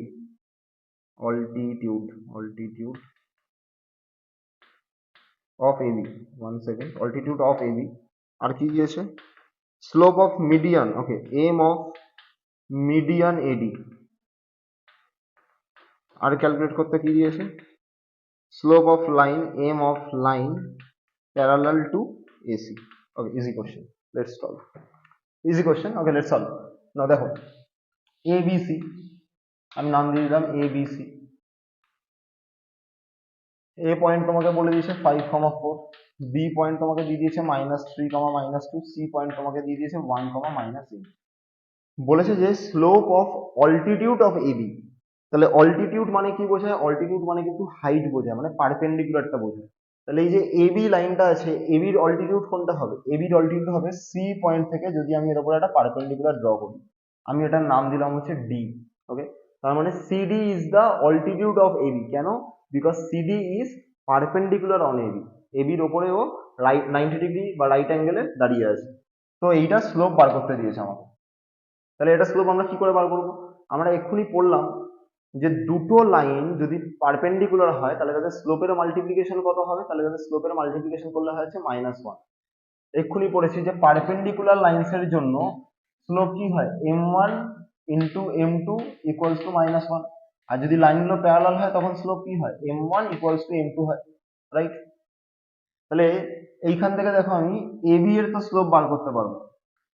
altitude of AB, 1 second, altitude of AB। আর কি দিয়েছে slope of median, okay, m of median AD। আর ক্যালকুলেট করতে কি দিয়েছে slope of line, m of line parallel to AC। Okay, easy question, let's solve। Easy question. Okay, let's solve. Now দেখো, A B C, আমি নাম দিয়ে দিলাম A B C. A point তোমাকে বলে দিয়েছে 5,4, বি পয়েন্ট তোমাকে দিয়ে দিয়েছে -3, -2, সি পয়েন্ট তোমাকে দিয়ে দিয়েছে 1, -8। বলেছে যে slope of altitude of AB. তাহলে অল্টিটিউড মানে কি বোঝায়? অল্টিটিউড মানে কিন্তু হাইট বোঝায়, মানে পারপেন্ডিকুলারটা বোঝায়। তাহলে এই যে এবি লাইনটা আছে, এবির অল্টিটিউড কোনটা হবে? এবির অল্টিটিউড হবে সি পয়েন্ট থেকে, যদি আমি এর উপর একটা পারপেন্ডিকুলার ড্র করি, আমি এটার নাম দিলাম হচ্ছে ডি। ওকে, তার মানে CD is the altitude of AB. কেন? Because CD is perpendicular on AB. এবির ওপরে ও রাইট 90 ডিগ্রি বা রাইট অ্যাঙ্গেলে দাঁড়িয়ে আছে। তো এইটা স্লোপ বার করতে দিয়েছে আমাকে। তাহলে এটা স্লোপ আমরা কি করে বার করবো? আমরা এক্ষুনি পড়লাম যে দুটো লাইন যদি পারপেন্ডিকুলার হয় তাহলে তাদের স্লোপের মাল্টিপ্লিকেশন কত হবে? তাহলে তাদের স্লোপের মাল্টিপ্লিকেশন করলে হয় হচ্ছে -1। এক্ষুনি পড়েছি যে পারপেন্ডিকুলার লাইনস এর জন্য স্লোপ কি হয়? m1 into m2 equals to -1। আর যদি লাইনগুলো প্যারালাল হয় তখন স্লোপ কি হয়? m1 ইকুয়ালস টু m2 হয়, রাইট? তাহলে এইখান থেকে দেখো আমি এবি এর তো স্লোপ বার করতে পারবো।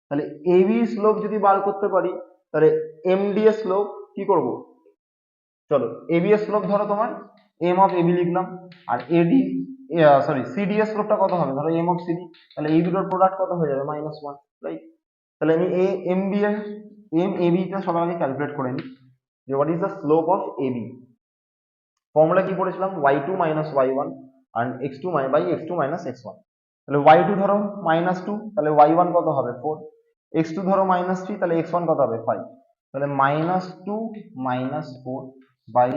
তাহলে এবি স্লোপ যদি বার করতে পারি, তাহলে এমডি এর স্লোপ কি করব? চলো, এবি এর স্লোপ ধরো তোমার এম অফ এবি লিখলাম, আর এডি সরি সিডি এর স্লোপটা কত হবে? ধরো এম অফ সিডি। তাহলে এই দুটোর প্রোডাক্ট কত হয়ে যাবে? -1, রাইট? তাহলে আমি এম বি এর এম এবি টা সবার আগে ক্যালকুলেট করে নিই যে what is the slope of AB. Formula কি পড়েছিলাম? y2 - y1 and x2 by x2 - x1। তাহলে y2 ধরো -2, তাহলে y1 কত হবে? 4। x2 ধরো -3, তাহলে x1 কত হবে? 5। তাহলে -2 -4 বাই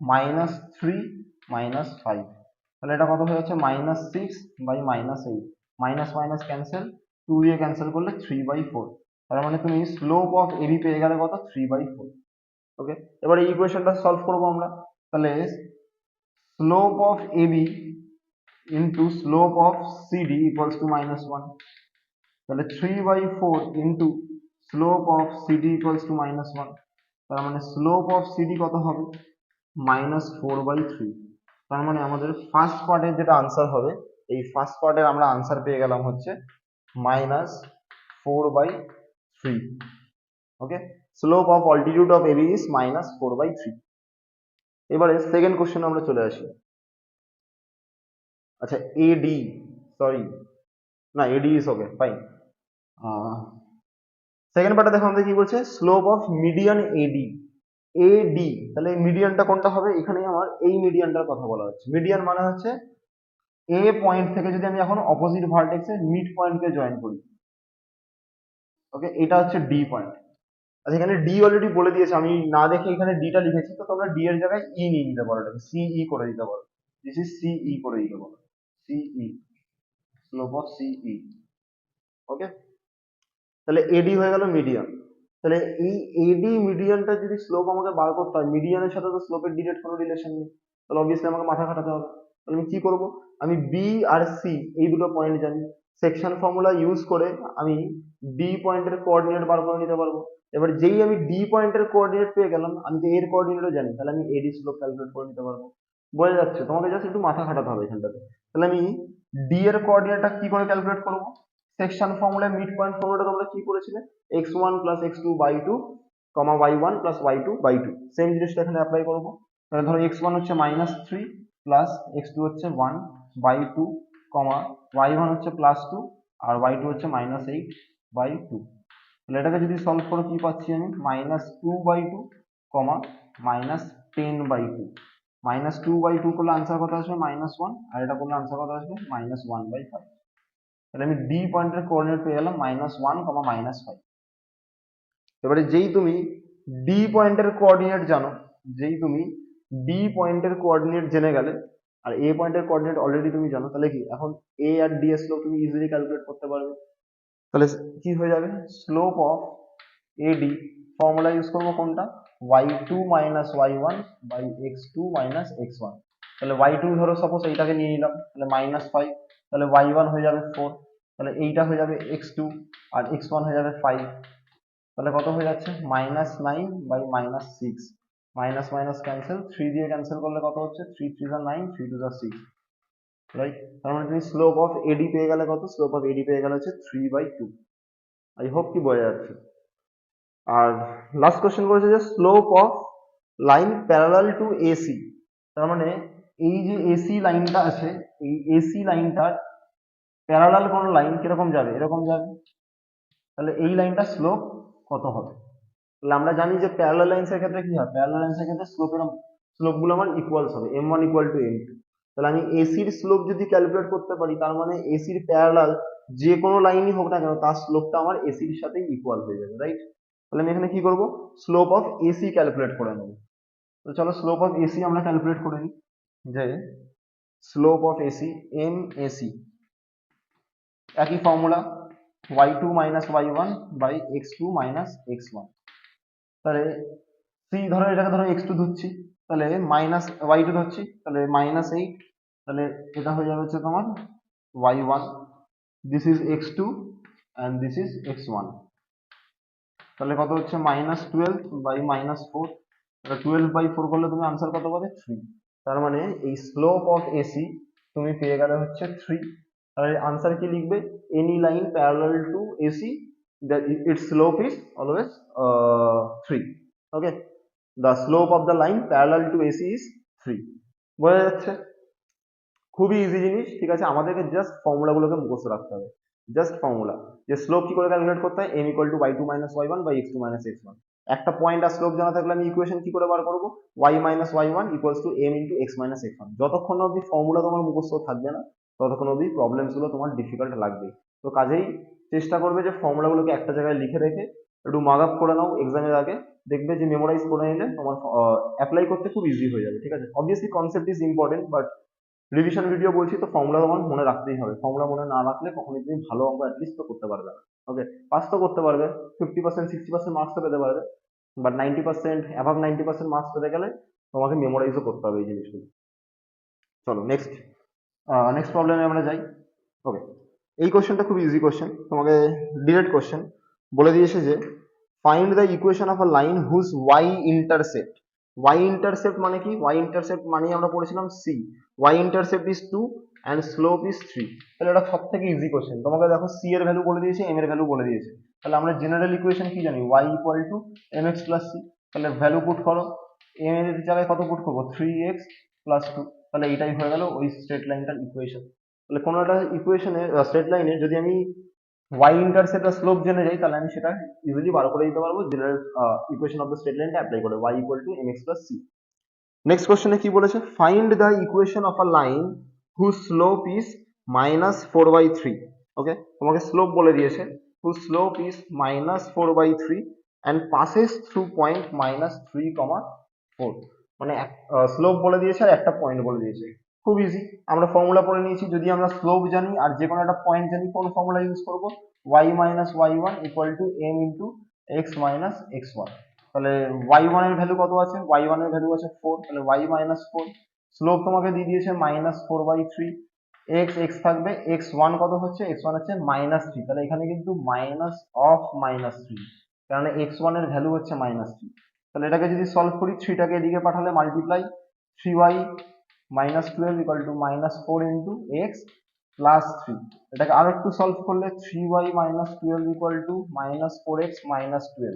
-3 -5। তাহলে এটা কত হয়ে যাচ্ছে? -6 বাই -8। মাইনাস মাইনাস ক্যান্সেল, 2 দিয়ে ক্যান্সেল করলে 3/4। তার মানে তুমি স্লোপ অফ এবি পেয়ে গেলে কত? 3/4। ওকে, এবার এই ইকুয়েশনটা সলভ করবো আমরা। তাহলে slope of AB into slope of CD equals to -1। তাহলে 3/4 into slope of CD equals to -1। তার মানে স্লোপ অফ সিডি কত হবে? -4/3। তার মানে আমাদের ফার্স্ট পার্টের যেটা আনসার হবে, এই ফার্স্ট পার্টের আমরা আনসার পেয়ে গেলাম হচ্ছে -4/3। Okay, slope of altitude of AB is -4/3। এবারে সেকেন্ড কোশ্চেন আমরা চলে আসি। আচ্ছা, এডি, সরি না, এডি ইজ ওকে, ফাইন। সেকেন্ড পার্টে দেখো আমাদের কি বলছে? স্লোপ অফ মিডিয়ান এডি। এডি, তাহলে মিডিয়ানটা কোনটা হবে? এখানে আমার এই মিডিয়ানটার কথা বলা হচ্ছে। মিডিয়ান মানে হচ্ছে এ পয়েন্ট থেকে যদি আমি এখন অপোজিট ভার্টেক্সে মিড পয়েন্টকে জয়েন করি। ওকে, এটা হচ্ছে ডি পয়েন্ট। আচ্ছা, এখানে ডি অলরেডি বলে দিয়েছে, আমি না দেখে এখানে ডিটা লিখেছি, তো তোমরা ডি এর জায়গায় ই নিয়ে নিতে পারো, এটাকে সিই করে দিতে পারো। দিস ইজ সিই করে দিতে পারো, সিই, স্লোপ অফ সিই। ওকে, তাহলে এডি হয়ে গেল মিডিয়ান। তাহলে এই এডি মিডিয়ানটা যদি স্লোপ আমাকে বার করতে হয়, মিডিয়ানের সাথে তো স্লোপের ডিরেক্ট কোনো রিলেশন নেই, তাহলে অবভিয়াসলি আমাকে মাথা খাটাতে হবে। তাহলে আমি কি করব? আমি বি আর সি এই দুটো পয়েন্ট জানি, সেকশন ফর্মুলা ইউজ করে আমি ডি পয়েন্টের কোঅর্ডিনেট বার করে নিতে পারবো। এবার যেই আমি ডি পয়েন্টের কোঅর্ডিনেট পেয়ে গেলাম, আমি তো এর কোঅর্ডিনেটও জানি, তাহলে আমি এডি স্লোপ ক্যালকুলেট করে নিতে পারবো। বোঝা যাচ্ছে? তোমাকে জাস্ট একটু মাথা খাটাতে হবে এখানটাতে। তাহলে আমি ডি এর কোঅর্ডিনেটটা কি করে ক্যালকুলেট করবো? সেকশন ফর্মুলায় মিড পয়েন্ট ফর্মুলাটা তোমরা কি করেছিলে? x1 প্লাস x2/2 কমা y1 প্লাস y2/2। সেম জিনিসটা এখানে অ্যাপ্লাই করবো। তাহলে ধরো x1 হচ্ছে -3 প্লাস x2 হচ্ছে 1/2 কমা y1 হচ্ছে +2 আর y2 হচ্ছে -8/2। তাহলে এটাকে যদি সলভ করো কি পাচ্ছি আমি? -2/2 কমা -10/2। -2/2 করলে আনসার কত আসবে? -1, আর এটা করলে আনসার কত আসবে? -1/5। তাহলে আমি ডি পয়েন্টের কোঅর্ডিনেট পেয়ে গেলাম -1, -5। এবারে যেই তুমি ডি পয়েন্টের কোঅর্ডিনেট জানো, যেই তুমি ডি পয়েন্টের কোঅর্ডিনেট জেনে গেলে, আর এ পয়েন্টের কোঅর্ডিনেট অলরেডি তুমি জানো, তাহলে কি এখন এ আর ডি এর স্লোপ তুমি ইজিলি ক্যালকুলেট করতে পারবে। তাহলে কি হয়ে যাবে? Slope of AD, formula use করবো কোনটা? y2 - y1 by x2 - x1। তাহলে y2 ধরো সাপোজ এইটাকে নিয়ে নিলাম, তাহলে -5, তাহলে y1 হয়ে যাবে 4, তাহলে এইটা হয়ে যাবে x2 আর x1 হয়ে যাবে 5। তাহলে কত হয়ে যাচ্ছে? -9 বাই -6। মাইনাস মাইনাস ক্যান্সেল, 3 দিয়ে ক্যান্সেল করলে কত হচ্ছে? 3 3 যা 9, 3 2 যা 6, রাইট? তার মানে তুমি স্লোপ অফ এডি পেয়ে গেলে কত? স্লোপ অফ এডি পেয়ে গেলে হচ্ছে 3/2। আই হোপ কি বোঝা যাচ্ছে। আর লাস্ট কোশ্চেন করেছে যে slope of line parallel to AC, তার মানে এই যে এসি লাইনটা আছে, এই এসি লাইনটার প্যারালাল কোন লাইন কিরকম যাবে, এরকম যাবে, তাহলে এই লাইনটা স্লোপ কত হবে? তাহলে আমরা জানি যে প্যারালাল লাইনসের ক্ষেত্রে কি হয়, প্যারালাল লাইনসের ক্ষেত্রে স্লোপ গুলো আমার ইকুয়ালস হবে, m1 ইকুয়াল টু m2। তাহলে আমি এসির স্লোপ যদি ক্যালকুলেট করতে পারি, তার মানে এসির প্যারালাল যে কোনো লাইনই হোক না কেন তার স্লোপটা আমার এসির সাথে ইকুয়াল হয়ে যাবে, রাইট? তাহলে আমি এখানে কি করব, স্লোপ অফ এসি ক্যালকুলেট করে নেব। তো চলো স্লোপ অফ এসি আমরা ক্যালকুলেট করে নিই, যে slope of AC M AC, একই formula, y2 minus y1 by x2 minus x1। তাহলে সি ধরো, এটাকে ধরো x2 ধরছি, তাহলে মাইনাস y2 ধরছি, তাহলে -8, তাহলে এটা হয়ে যাবে হচ্ছে তোমার y1, this is x2 and this is x1। তাহলে কত হচ্ছে -12 বাই -4, তাহলে 12/4 করলে তুমি আনসার কত পাবে, 3। তার মানে এই স্লোপ অফ এসি তুমি পেয়ে গেলে হচ্ছে 3। তাহলে আনসার কি লিখবে, any line parallel to AC its slope is always 3, okay, the slope of the line parallel to AC is 3। বোঝা যাচ্ছে? খুবই ইজি জিনিস, ঠিক আছে, আমাদেরকে জাস্ট ফর্মুলা গুলোকে মুখস্থ রাখতে হবে, জাস্ট ফর্মুলা, যে স্লোপ কি করে ক্যালকুলেট করতে হয়, m equal to y2 minus y1 by x2 minus x1। একটা পয়েন্ট আর স্লোপ জানা থাকলে আমি ইকুয়েশন কি করে বার করবো, y minus y1 equals to m into x minus x1। যতক্ষণ অবধি ফর্মুলা তোমার মুখস্থ থাকবে না, ততক্ষণ অবধি প্রবলেমস গুলো তোমার ডিফিকাল্ট লাগবে। তো কাজেই চেষ্টা করবে যে ফর্মুলা গুলোকে একটা জায়গায় লিখে রেখে একটু মার্ক আপ করে নাও এক্সামের আগে, দেখবে যে মেমোরাইজ করে নিলে তোমার অ্যাপ্লাই করতে খুব ইজি হয়ে যাবে, ঠিক আছে। Obviously concept is important, but revision video বলছি তো ফর্মুলা তোমার মনে রাখতেই হবে, ফর্মুলা মনে না রাখলে কখনোই তুমি ভালো অঙ্ক অ্যাটলিস্ট তো করতে পারবে না। ওকে, পাস তো করতে পারবে, 50% 60% মার্কস তো পেতে পারবে, বাট 90% অ্যাভাব 90% মার্কস পেতে গেলে তোমাকে মেমোরাইজও করতে হবে এই জিনিসগুলো। চলো নেক্সট, নেক্সট প্রবলেমে আমরা যাই। ওকে, এই কোশ্চেনটা খুব ইজি কোশ্চেন, তোমাকে ডিরেক্ট কোশ্চেন বলে দিয়েছে যে find the equation of a line whose y intercept. Y intercept মানে কি, ওয়াই ইন্টারসেপ্ট মানে আমরা পড়েছিলাম C, y intercept is 2 and slope is 3। তাহলে এটা সব থেকে ইজি কোশ্চেন, তোমাকে দেখো সি এর ভ্যালু বলে দিয়েছে, এম এর ভ্যালু বলে দিয়েছে, তাহলে আমরা জেনারেল ইকুয়েশন কি জানি, y equal to m x plus c. তাহলে ভ্যালু পুট করো, এম এর জায়গায় কত পুট করবো, 3x প্লাস 2, তাহলে এটাই হয়ে গেল ওই স্ট্রেট লাইনটার ইকুয়েশন। তাহলে কোনো একটা ইকুয়েশনে স্ট্রেট লাইনে যদি আমি ওয়াই ইন্টারসেপ্ট আর স্লোপ জেনে যাই, তাহলে আমি সেটা ইজিলি বার করে দিতে পারবো general equation of the straight লাইনটা অ্যাপ্লাই করে, y equal to m x plus c. Next কোশ্চেনে কি বলেছে, find the equation of a line whose slope is -4/3। Okay, তোমাকে স্লোপ বলে দিয়েছে, whose slope is -4/3 and passes through point -3,4। মানে slope বলে দিয়েছে আর একটা পয়েন্ট বলে দিয়েছে, খুব ইজি। আমরা ফর্মুলা পড়ে নিয়েছি, যদি আমরা স্লোপ জানি আর যে কোনো একটা পয়েন্ট জানি, কোন ফর্মুলা ইউজ করবো, y minus y1 equal to m into x minus x1। তাহলে y1 এর ভ্যালু কত আছে, y1 এর ভ্যালু আছে 4, তাহলে y মাইনাস 4, স্লোপ তোমাকে দিয়ে দিয়েছে -4/3, x থাকবে, x1 কত হচ্ছে, x1 হচ্ছে -3, তাহলে এখানে কিন্তু মাইনাস অফ -3, কারণ x1 এর ভ্যালু হচ্ছে -3। তাহলে এটাকে যদি সলভ করি, 3 টাকে এদিকে পাঠালে multiply, 3y -12 equal to -4 into x plus 3। এটাকে আরো একটু সলভ করলে 3y -12 equal to -4x -12,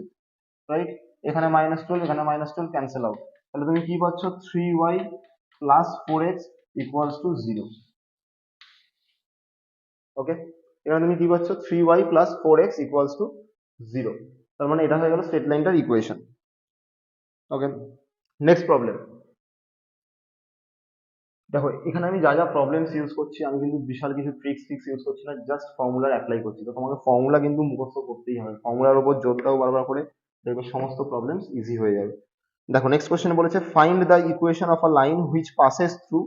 right? এখানে -12 এখানে -12 ক্যান্সেল আউট, তাহলে তুমি কি পাচ্ছ, 3y plus 4x equals to 0। ওকে, এখানে তুমি কি পাচ্ছ, 3y plus 4x equals to 0। তার মানে এটা হয়ে গেল স্ট্রেট লাইনটার ইকুয়েশন। ওকে, নেক্সট প্রবলেম দেখো, এখানে আমি যা যা প্রবলেমস ইউজ করছি, আমি কিন্তু বিশাল কিছু ট্রিক্স ইউজ করছি না, জাস্ট ফর্মুলার অ্যাপ্লাই করছি। তো তোমাকে ফর্মুলা কিন্তু মুখস্থ করতেই হবে, ফর্মুলার উপর জোর দাও বারবার করে, দেখবে সমস্ত প্রবলেমস ইজি হয়ে যাবে। দেখো নেক্সট কোশ্চেন বলেছে, find the equation of a line which passes through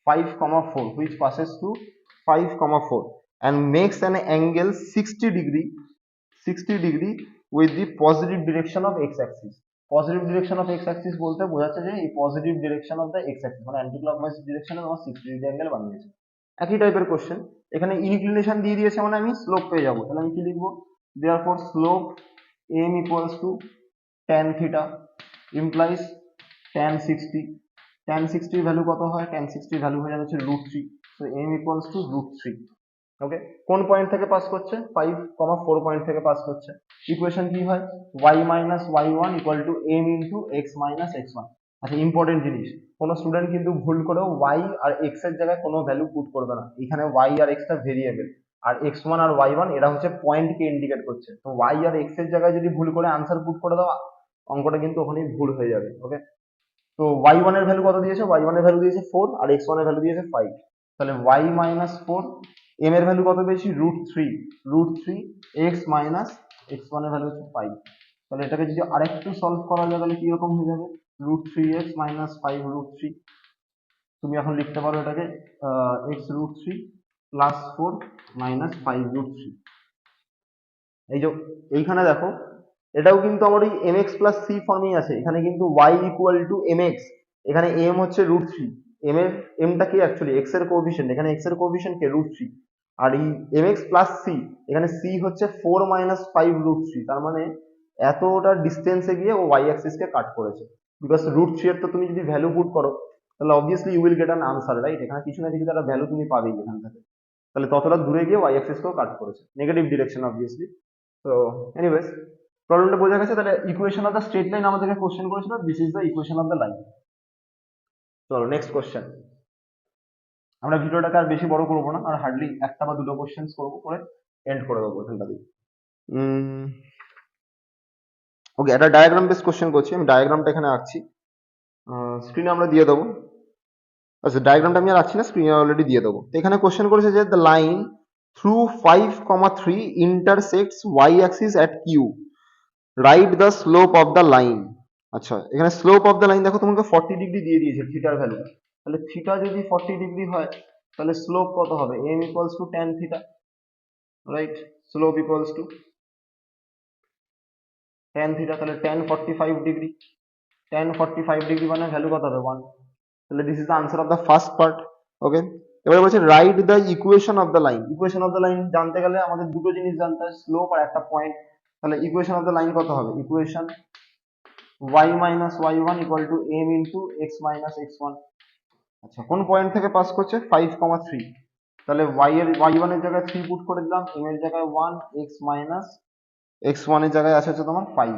5,4, which passes through 5,4 and makes an angle 60 degree with the positive direction of x axis। Positive direction of x Axis বলতে বোঝাচ্ছে যে এই positive direction of the x Axis, মানে anti clockwise ডিরেকশনে তোমার 60 degree angle বানিয়েছে। একই টাইপের question, এখানে ইনক্লিনেশন দিয়ে দিয়েছে মানে আমি স্লোপ পেয়ে যাবো, তাহলে আমি কি লিখবো, therefore slope m equals to tan theta implies tan 60। tan 60 এর ভ্যালু কত হয়, tan 60 এর ভ্যালু হয়ে যাচ্ছে √3, সো m ইকুয়ালস টু √3। ওকে, কোন পয়েন্ট থেকে পাস করছে? 5,4 পয়েন্ট থেকে পাস করছে। ইকুয়েশন কি হয়? y minus y one equal to m into x minus x one. আচ্ছা, ইম্পর্টেন্ট জিনিস, কোনো স্টুডেন্ট কিন্তু ভুল করেও y আর x এর জায়গায় কোনো ভ্যালু পুট করবে না। এখানে y আর x টা ভেরিয়েবল, আর x1 আর y1 এরা হচ্ছে পয়েন্টকে ইন্ডিকেট করছে। তো y আর x এর জায়গায় যদি ভুল করে আনসার পুট করে দাও, অঙ্কটা কিন্তু ওখানেই ভুল হয়ে যাবে। ওকে, তো y1 এর ভ্যালু কত দিয়েছে? y1 এর ভ্যালু দিয়েছে 4 আর x1 এর ভ্যালু দিয়েছে 5। তাহলে y মাইনাস 4, m এর ভ্যালু কত পেয়েছি? √3 x মাইনাস x1 এর ভ্যালু হচ্ছে 5। তাহলে এটাকে যদি আরেকটু সলভ করা যায় তাহলে কি রকম হয়ে যাবে? √3x minus 5 √3। তুমি এখন লিখতে পারো এটাকে x√3 প্লাস 4 মাইনাস 5 √3। এই যে এইখানে দেখো, এটাও কিন্তু আমার ওই mx প্লাস c ফর্মেই আছে। এখানে কিন্তু y ইকুয়াল টু mx, এখানে m হচ্ছে √3, m টা কি অ্যাকচুয়ালি x এর কোএফিসিয়েন্ট, এখানে x এর কোএফিসিয়েন্ট কে √3, আর এই mx প্লাস c, এখানে c হচ্ছে 4 মাইনাস 5 √3। তার মানে এতটা ডিস্টেন্সে গিয়ে ও y অ্যাক্সিস কে কাট করেছে। বিকজ √3 এর তো তুমি যদি ভ্যালু পুট করো তাহলে obviously you will get an answer, right? এখানে কিছু না কিছু একটা ভ্যালু তুমি পাবেই এখান থেকে। তাহলে ততটা দূরে গিয়ে y অ্যাক্সিস কেও কাট করেছে, নেগেটিভ ডিরেকশন অবভিয়াসলি। তো এনিওয়েজ, প্রবলেমটা বোঝা গেছে। তাহলে equation of the straight line আমাদেরকে কোশ্চেন করেছিল, this is the equation of the line. চলো নেক্সট কোশ্চেন। আমরা ভিডিওটাকে আর বেশি বড় করবো না, আর হার্ডলি একটা বা দুটো কোশ্চেন করবো, করে এন্ড করে দেবো এখানটা দিয়ে। ওকে, একটা ডায়াগ্রাম বেস কোশ্চেন করছি, আমি ডায়াগ্রামটা এখানে আঁকছি, স্ক্রিনে আমরা দিয়ে দেবো। আচ্ছা, ডায়াগ্রামটা আমি আর রাখছি না, স্ক্রিনে অলরেডি দিয়ে দেবো। তো এখানে কোশ্চেন করেছে যে the line through 5,3 intersects Y axis at Q, right the slope of the line. আচ্ছা, এখানে স্লোপ অফ দ্য লাইন দেখো তোমাকে 40 ডিগ্রি দিয়ে দিয়েছে থিটার ভ্যালু। তাহলে থিটা যদি 40 ডিগ্রি হয় তাহলে স্লোপ কত হবে? m ইকুয়ালস টু tan থিটা, right? Slope equals to tan থিটা, তাহলে tan 45 ডিগ্রি, tan 45 ডিগ্রি মানে ভ্যালু কত হবে? 1। তাহলে this is the answer of the first part. Okay, এবারে বলছে right the equation of the line. Equation of the line জানতে গেলে আমাদের দুটো জিনিস জানতে হয়, স্লোপ আর একটা পয়েন্ট। তাহলে ইকুয়েশন অফ দ্য লাইন কত হবে? Equation y minus y one equal to m into x minus x one. আচ্ছা, কোন পয়েন্ট থেকে পাস করছে? 5,3। তাহলে y1 এর জায়গায় 3 পুট করে দিলাম, m এর জায়গায় 1, x মাইনাস x1 এর জায়গায় আছে হচ্ছে তোমার 5।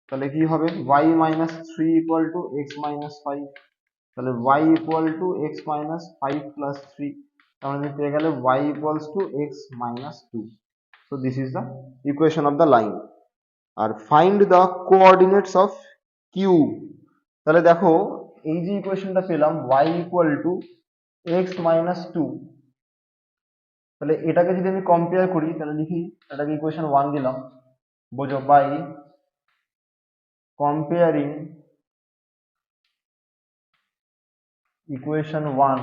তাহলে কি হবে? y minus 3 equal to x minus 5। তাহলে y equal to x minus 5 plus 3। তার মানে পেয়ে গেলে y equals to x minus 2। So this is the equation of the line. আর find the coordinates of Q. তাহলে দেখো, এই যে ইকুয়েশনটা পেলাম y equal to x minus 2, তাহলে এটাকে যদি আমি কম্পেয়ার করি তাহলে লিখি, এটাকে ইকুয়েশন 1 দিলাম, বোঝো, by comparing equation 1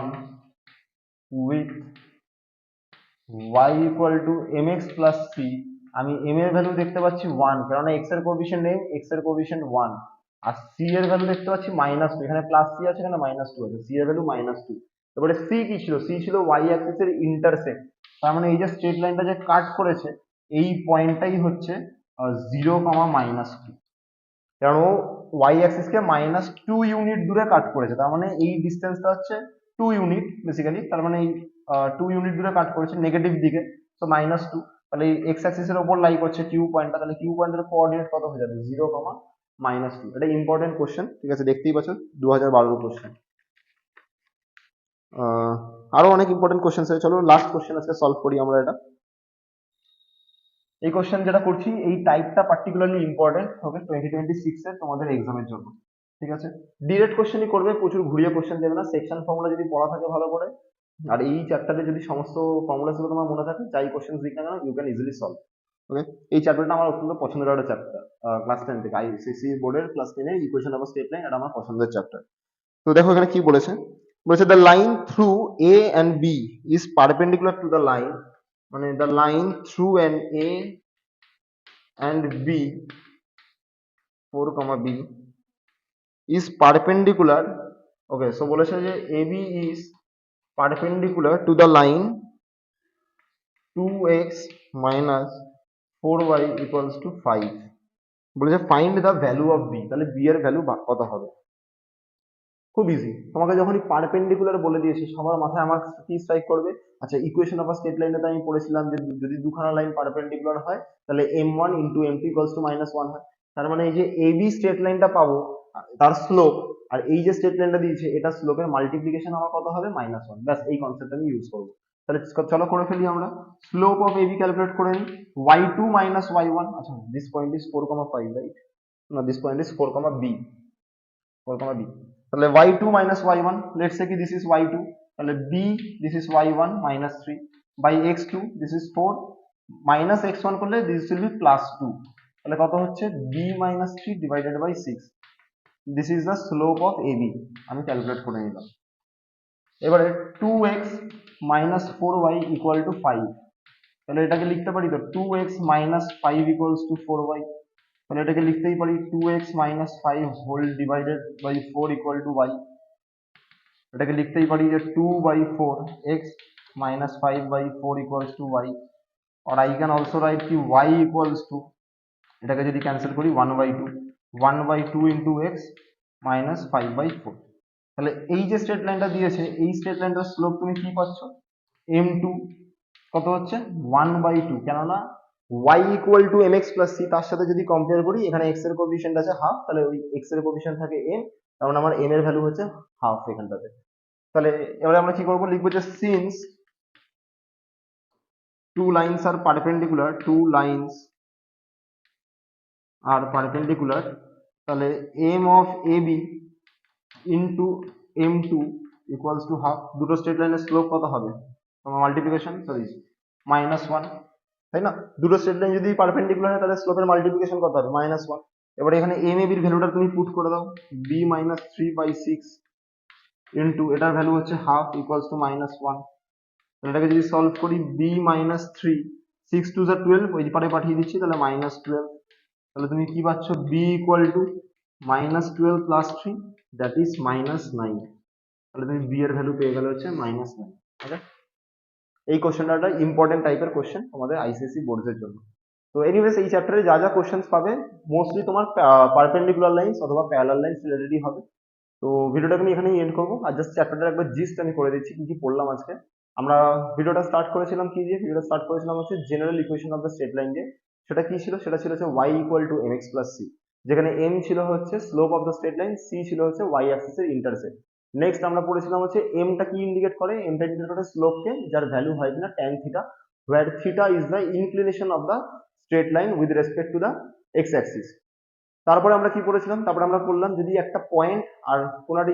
with y equal to mx plus c। আমি m এর ভ্যালু দেখতে পাচ্ছি 1, কারণ x এর কোএফিসিয়েন্ট নেই, x এর কোএফিসিয়েন্ট 1। আর c এর ভ্যালু দেখতে পাচ্ছি -2, এখানে প্লাস c আছে, এখানে -2 আছে, c এর ভ্যালু -2। তারপরে c কি ছিল? c ছিল y অ্যাক্সিস এর ইন্টারসেক্ট। তার মানে এই যে স্ট্রেট লাইনটা যে কাট করেছে এই পয়েন্টটাই হচ্ছে 0, -2। কারণ ও y অ্যাক্সিস কে -2 ইউনিট দূরে কাট করেছে, তার মানে এই ডিসটেন্সটা হচ্ছে 2 ইউনিট বেসিক্যালি। তার মানে এই 2 ইউনিট দূরে কাট করেছে নেগেটিভ দিকে, তো -2। তাহলে এই x অ্যাক্সিস এর উপর লাই করছে কিউ পয়েন্টটা, তাহলে কিউ পয়েন্টের কোঅর্ডিনেট কত হয়ে যাবে? 0, -2। এটা ইম্পর্টেন্ট কোশ্চেন, ঠিক আছে? দেখতেই পাচ্ছ 2012 কোশ্চেন। আরো অনেক ইম্পর্টেন্ট কোশ্চেন আছে, চলো লাস্ট কোশ্চেন আজকে সলভ করি আমরা এটা। এই কোশ্চেন যেটা করছি এই টাইপটা পার্টিকুলারলি ইম্পর্টেন্ট হবে 2026 এর তোমাদের এক্সামের জন্য, ঠিক আছে? ডিরেক্ট কোশ্চেনই করবে, প্রচুর ঘুরিয়ে কোশ্চেন দেবে না। সেকশন ফর্মুলা যদি পড়া থাকে ভালো করে, আর এই চ্যাপ্টারে যদি সমস্ত ফর্মুলা গুলো তোমার মনে থাকে, যাই কোশ্চেন দিক না কেন ইউ ক্যান ইজিলি সলভ। ওকে, এই চ্যাপ্টারটা আমার অত্যন্ত পছন্দের একটা চ্যাপ্টার, ক্লাস 10 থেকে আইসিসি বোর্ডের ক্লাস 10 এর ইকুয়েশন অফ স্টেট লাইন, এটা আমার পছন্দের চ্যাপ্টার। তো দেখো এখানে কি বলেছে, বলেছে the line through A and B is perpendicular to the line, মানে the line through an A and B, 4, B is perpendicular. Okay, so বলেছে যে AB is perpendicular to the line 2x minus 4y equals to 5. বলেছে find the value of B, তাহলে B এর value কত হবে? খুব easy. তোমাকে যখনই পারপেন্ডিকুলার বলে দিয়েছি সবার মাথায় আমার কি স্ট্রাইক করবে? আচ্ছা, ইকুয়েশন অফ আ স্ট্রেট লাইনটাতে আমি পড়েছিলাম যে যদি দুখানা লাইন পারপেন্ডিকুলার হয় তাহলে m1 into m2 equals to -1 হয়। তার মানে এই যে ab স্ট্রেট লাইনটা পাবো তার স্লোপ, আর এই যে স্ট্রেট লাইনটা দিয়েছে এটা স্লোপের মাল্টিপ্লিকেশন আমার কত হবে? -1। ব্যাস এই কনসেপ্ট আমি ইউজ করবো। তাহলে চলো করে ফেলি আমরা। স্লোপ অফ ab ক্যালকুলেট করে নিই। y2 minus y1, আচ্ছা দিস পয়েন্ট ইজ 4,5, রাইট? না, দিস পয়েন্ট ইজ 4, b, তাহলে y2 minus y1, let's say কি this is y2, তাহলে b this is y1 minus 3 by x2 this is 4 minus x1 করলে this will be plus 2, তাহলে কত হচ্ছে? b minus 3 divided by 6, this is the slope of ab, আমি calculate করে নিলাম। এবারে 2x minus 4y equal to 5, তাহলে এটাকে লিখতে পারি তো 2x minus 5 equals to 4y, তাহলে এটাকে লিখতেই পারি 2x minus 5 whole divided by 4 equal to y, এটাকে লিখতেই পারি যে 2/4 x minus 5/4 equals to y, or I can also write কি y equals to, এটাকে যদি ক্যান্সেল করি 1/2 into x minus 5/4, তাহলে এই যে স্ট্রেট লাইনটা দিয়েছে এই স্ট্রেট লাইনটার স্লোপ তুমি কি পাচ্ছ? m2 কত হচ্ছে? 1/2, কেননা y equal to mx plus c, তার সাথে যদি কম্পেয়ার করি এখানে x এর কোএফিসিয়েন্ট আছে হাফ, তাহলে ওই x এর কোএফিসিয়েন্ট থাকে m, তার মানে আমার m এর ভ্যালু হচ্ছে হাফ এখানটাতে। তাহলে এবারে আমরা কি করবো? লিখবো যে since two lines are perpendicular, তাহলে m of ab into m2 equals to half, দুটো স্ট্রেট লাইনের স্লোপ কত হবে? তোমার মাল্টিপ্লিকেশন, সরি, -1, তাই না? দুটো স্ট্রেট লাইন যদি পারপেন্ডিকুলার হয় তাহলে স্লোপের মাল্টিপ্লিকেশন কত হবে? -1। এবারে এখানে m ab এর ভ্যালুটা তুমি পুট করে দাও, b minus 3/6 ইন্টু এটার ভ্যালু হচ্ছে হাফ ইকুয়ালস টু -1, তাহলে এটাকে যদি সলভ করি b minus 3, 6 to the 12, ওই পারে পাঠিয়ে দিচ্ছি, তাহলে -12, তাহলে তুমি কি পাচ্ছ? b equal to -12 plus 3, that is -9, তাহলে তুমি b এর ভ্যালু পেয়ে গেলে হচ্ছে -9। ওকে, এই কোশ্চেনটা একটা ইম্পর্টেন্ট টাইপের কোশ্চেন তোমাদের আইসিএসসি বোর্ডের জন্য। তো এনিওয়েজ এই চ্যাপ্টারে যা যা কোশ্চেন্স পাবে মোস্টলি তোমার পারপেন্ডিকুলার লাইন্স অথবা প্যারালাল লাইন্স রিলেটেডই হবে। তো ভিডিওটাকে আমি এখানেই এন্ড করবো, আর জাস্ট চ্যাপ্টারটার একবার জিস্ট আমি করে দিচ্ছি কি কি পড়লাম আজকে। আমরা ভিডিওটা স্টার্ট করেছিলাম কি দিয়ে? ভিডিওটা স্টার্ট করেছিলাম হচ্ছে general equation of the straight line দিয়ে। সেটা কি ছিল? সেটা ছিল হচ্ছে y equal to mx plus c, যেখানে m ছিল হচ্ছে slope of the straight line, c ছিল হচ্ছে y অ্যাক্সিস এর ইন্টারসেপ্ট। নেক্সট আমরা পড়েছিলাম হচ্ছে m টা কি ইন্ডিকেট করে? m টা ইন্ডিকেট করে স্লোপকে, যার ভ্যালু হয় কিনা tan theta, where theta is the inclination of the straight line with respect to the x axis। তারপরে আমরা কি পড়েছিলাম? তারপরে আমরা বললাম যদি একটা পয়েন্ট আর কোন একটা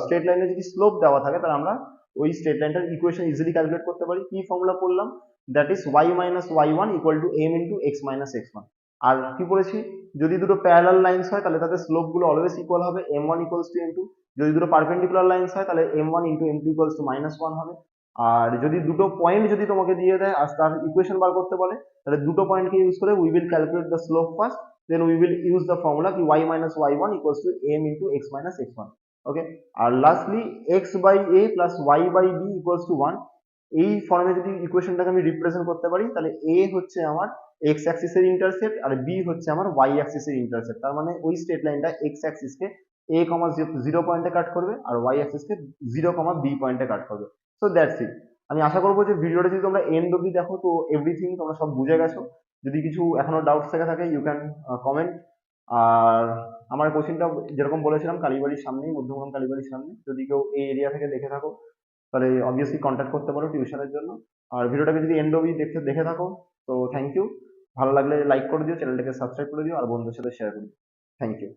স্ট্রেট লাইনে যদি স্লোপ দেওয়া থাকে তাহলে আমরা ওই স্ট্রেট লাইনটার ইকুয়েশন ইজিলি ক্যালকুলেট করতে পারি। কি ফর্মুলা পড়লাম? That is y minus y1 equal to m into x minus x1। আর কি পড়েছি? যদি দুটো প্যারালাল লাইন্স হয় তাহলে তাদের স্লোপ গুলো অলওয়েজ ইকুয়াল হবে, m1 ইকুয়ালস টু m2। যদি দুটো পারপেন্ডিকুলার লাইন্স হয় তাহলে m1 into m2 equals to -1 হবে। আর যদি দুটো পয়েন্ট যদি তোমাকে দিয়ে দেয় আর তার ইকুয়েশন বার করতে বলে, তাহলে দুটো পয়েন্টকে ইউজ করে we will calculate the slope first, then we will use the formula ki y minus y1 equals to m into x minus x1। okay, আর lastly x by a plus y by b equals to 1, এই ফর্মে যদি ইকুয়েশনটাকে আমি represent করতে পারি তাহলে a হচ্ছে আমার x অ্যাক্সিস এর ইন্টারসেপ্ট আর b হচ্ছে আমার y অ্যাক্সিস এর ইন্টারসেপ্ট। তার মানে ওই স্ট্রেট লাইনটা x অ্যাক্সিস কে a, 0 পয়েন্টে কাট করবে আর y অ্যাক্সিস কে 0, b পয়েন্টে কাট করবে। So that's it. আমি আশা করবো যে ভিডিওটা যদি তোমরা এন্ড অবধি দেখো তো এভরিথিং তোমরা সব বুঝে গেছো। যদি কিছু এখনো ডাউটস থেকে থাকে ইউ ক্যান কমেন্ট। আর আমার কোচিংটা যেরকম বলেছিলাম কালীবাড়ির সামনেই, মধ্যমগ্রাম কালীবাড়ির সামনে, যদি কেউ এই এরিয়া থেকে দেখে থাকো তাহলে অবভিয়াসলি কন্ট্যাক্ট করতে পারো টিউশনের জন্য। আর ভিডিওটাকে যদি এন্ড অবধি দেখে থাকো তো থ্যাংক ইউ। ভালো লাগলে লাইক করে দিও, চ্যানেলটাকে সাবস্ক্রাইব করে দিও আর বন্ধুদের সাথে শেয়ার করে দিও। Thank you.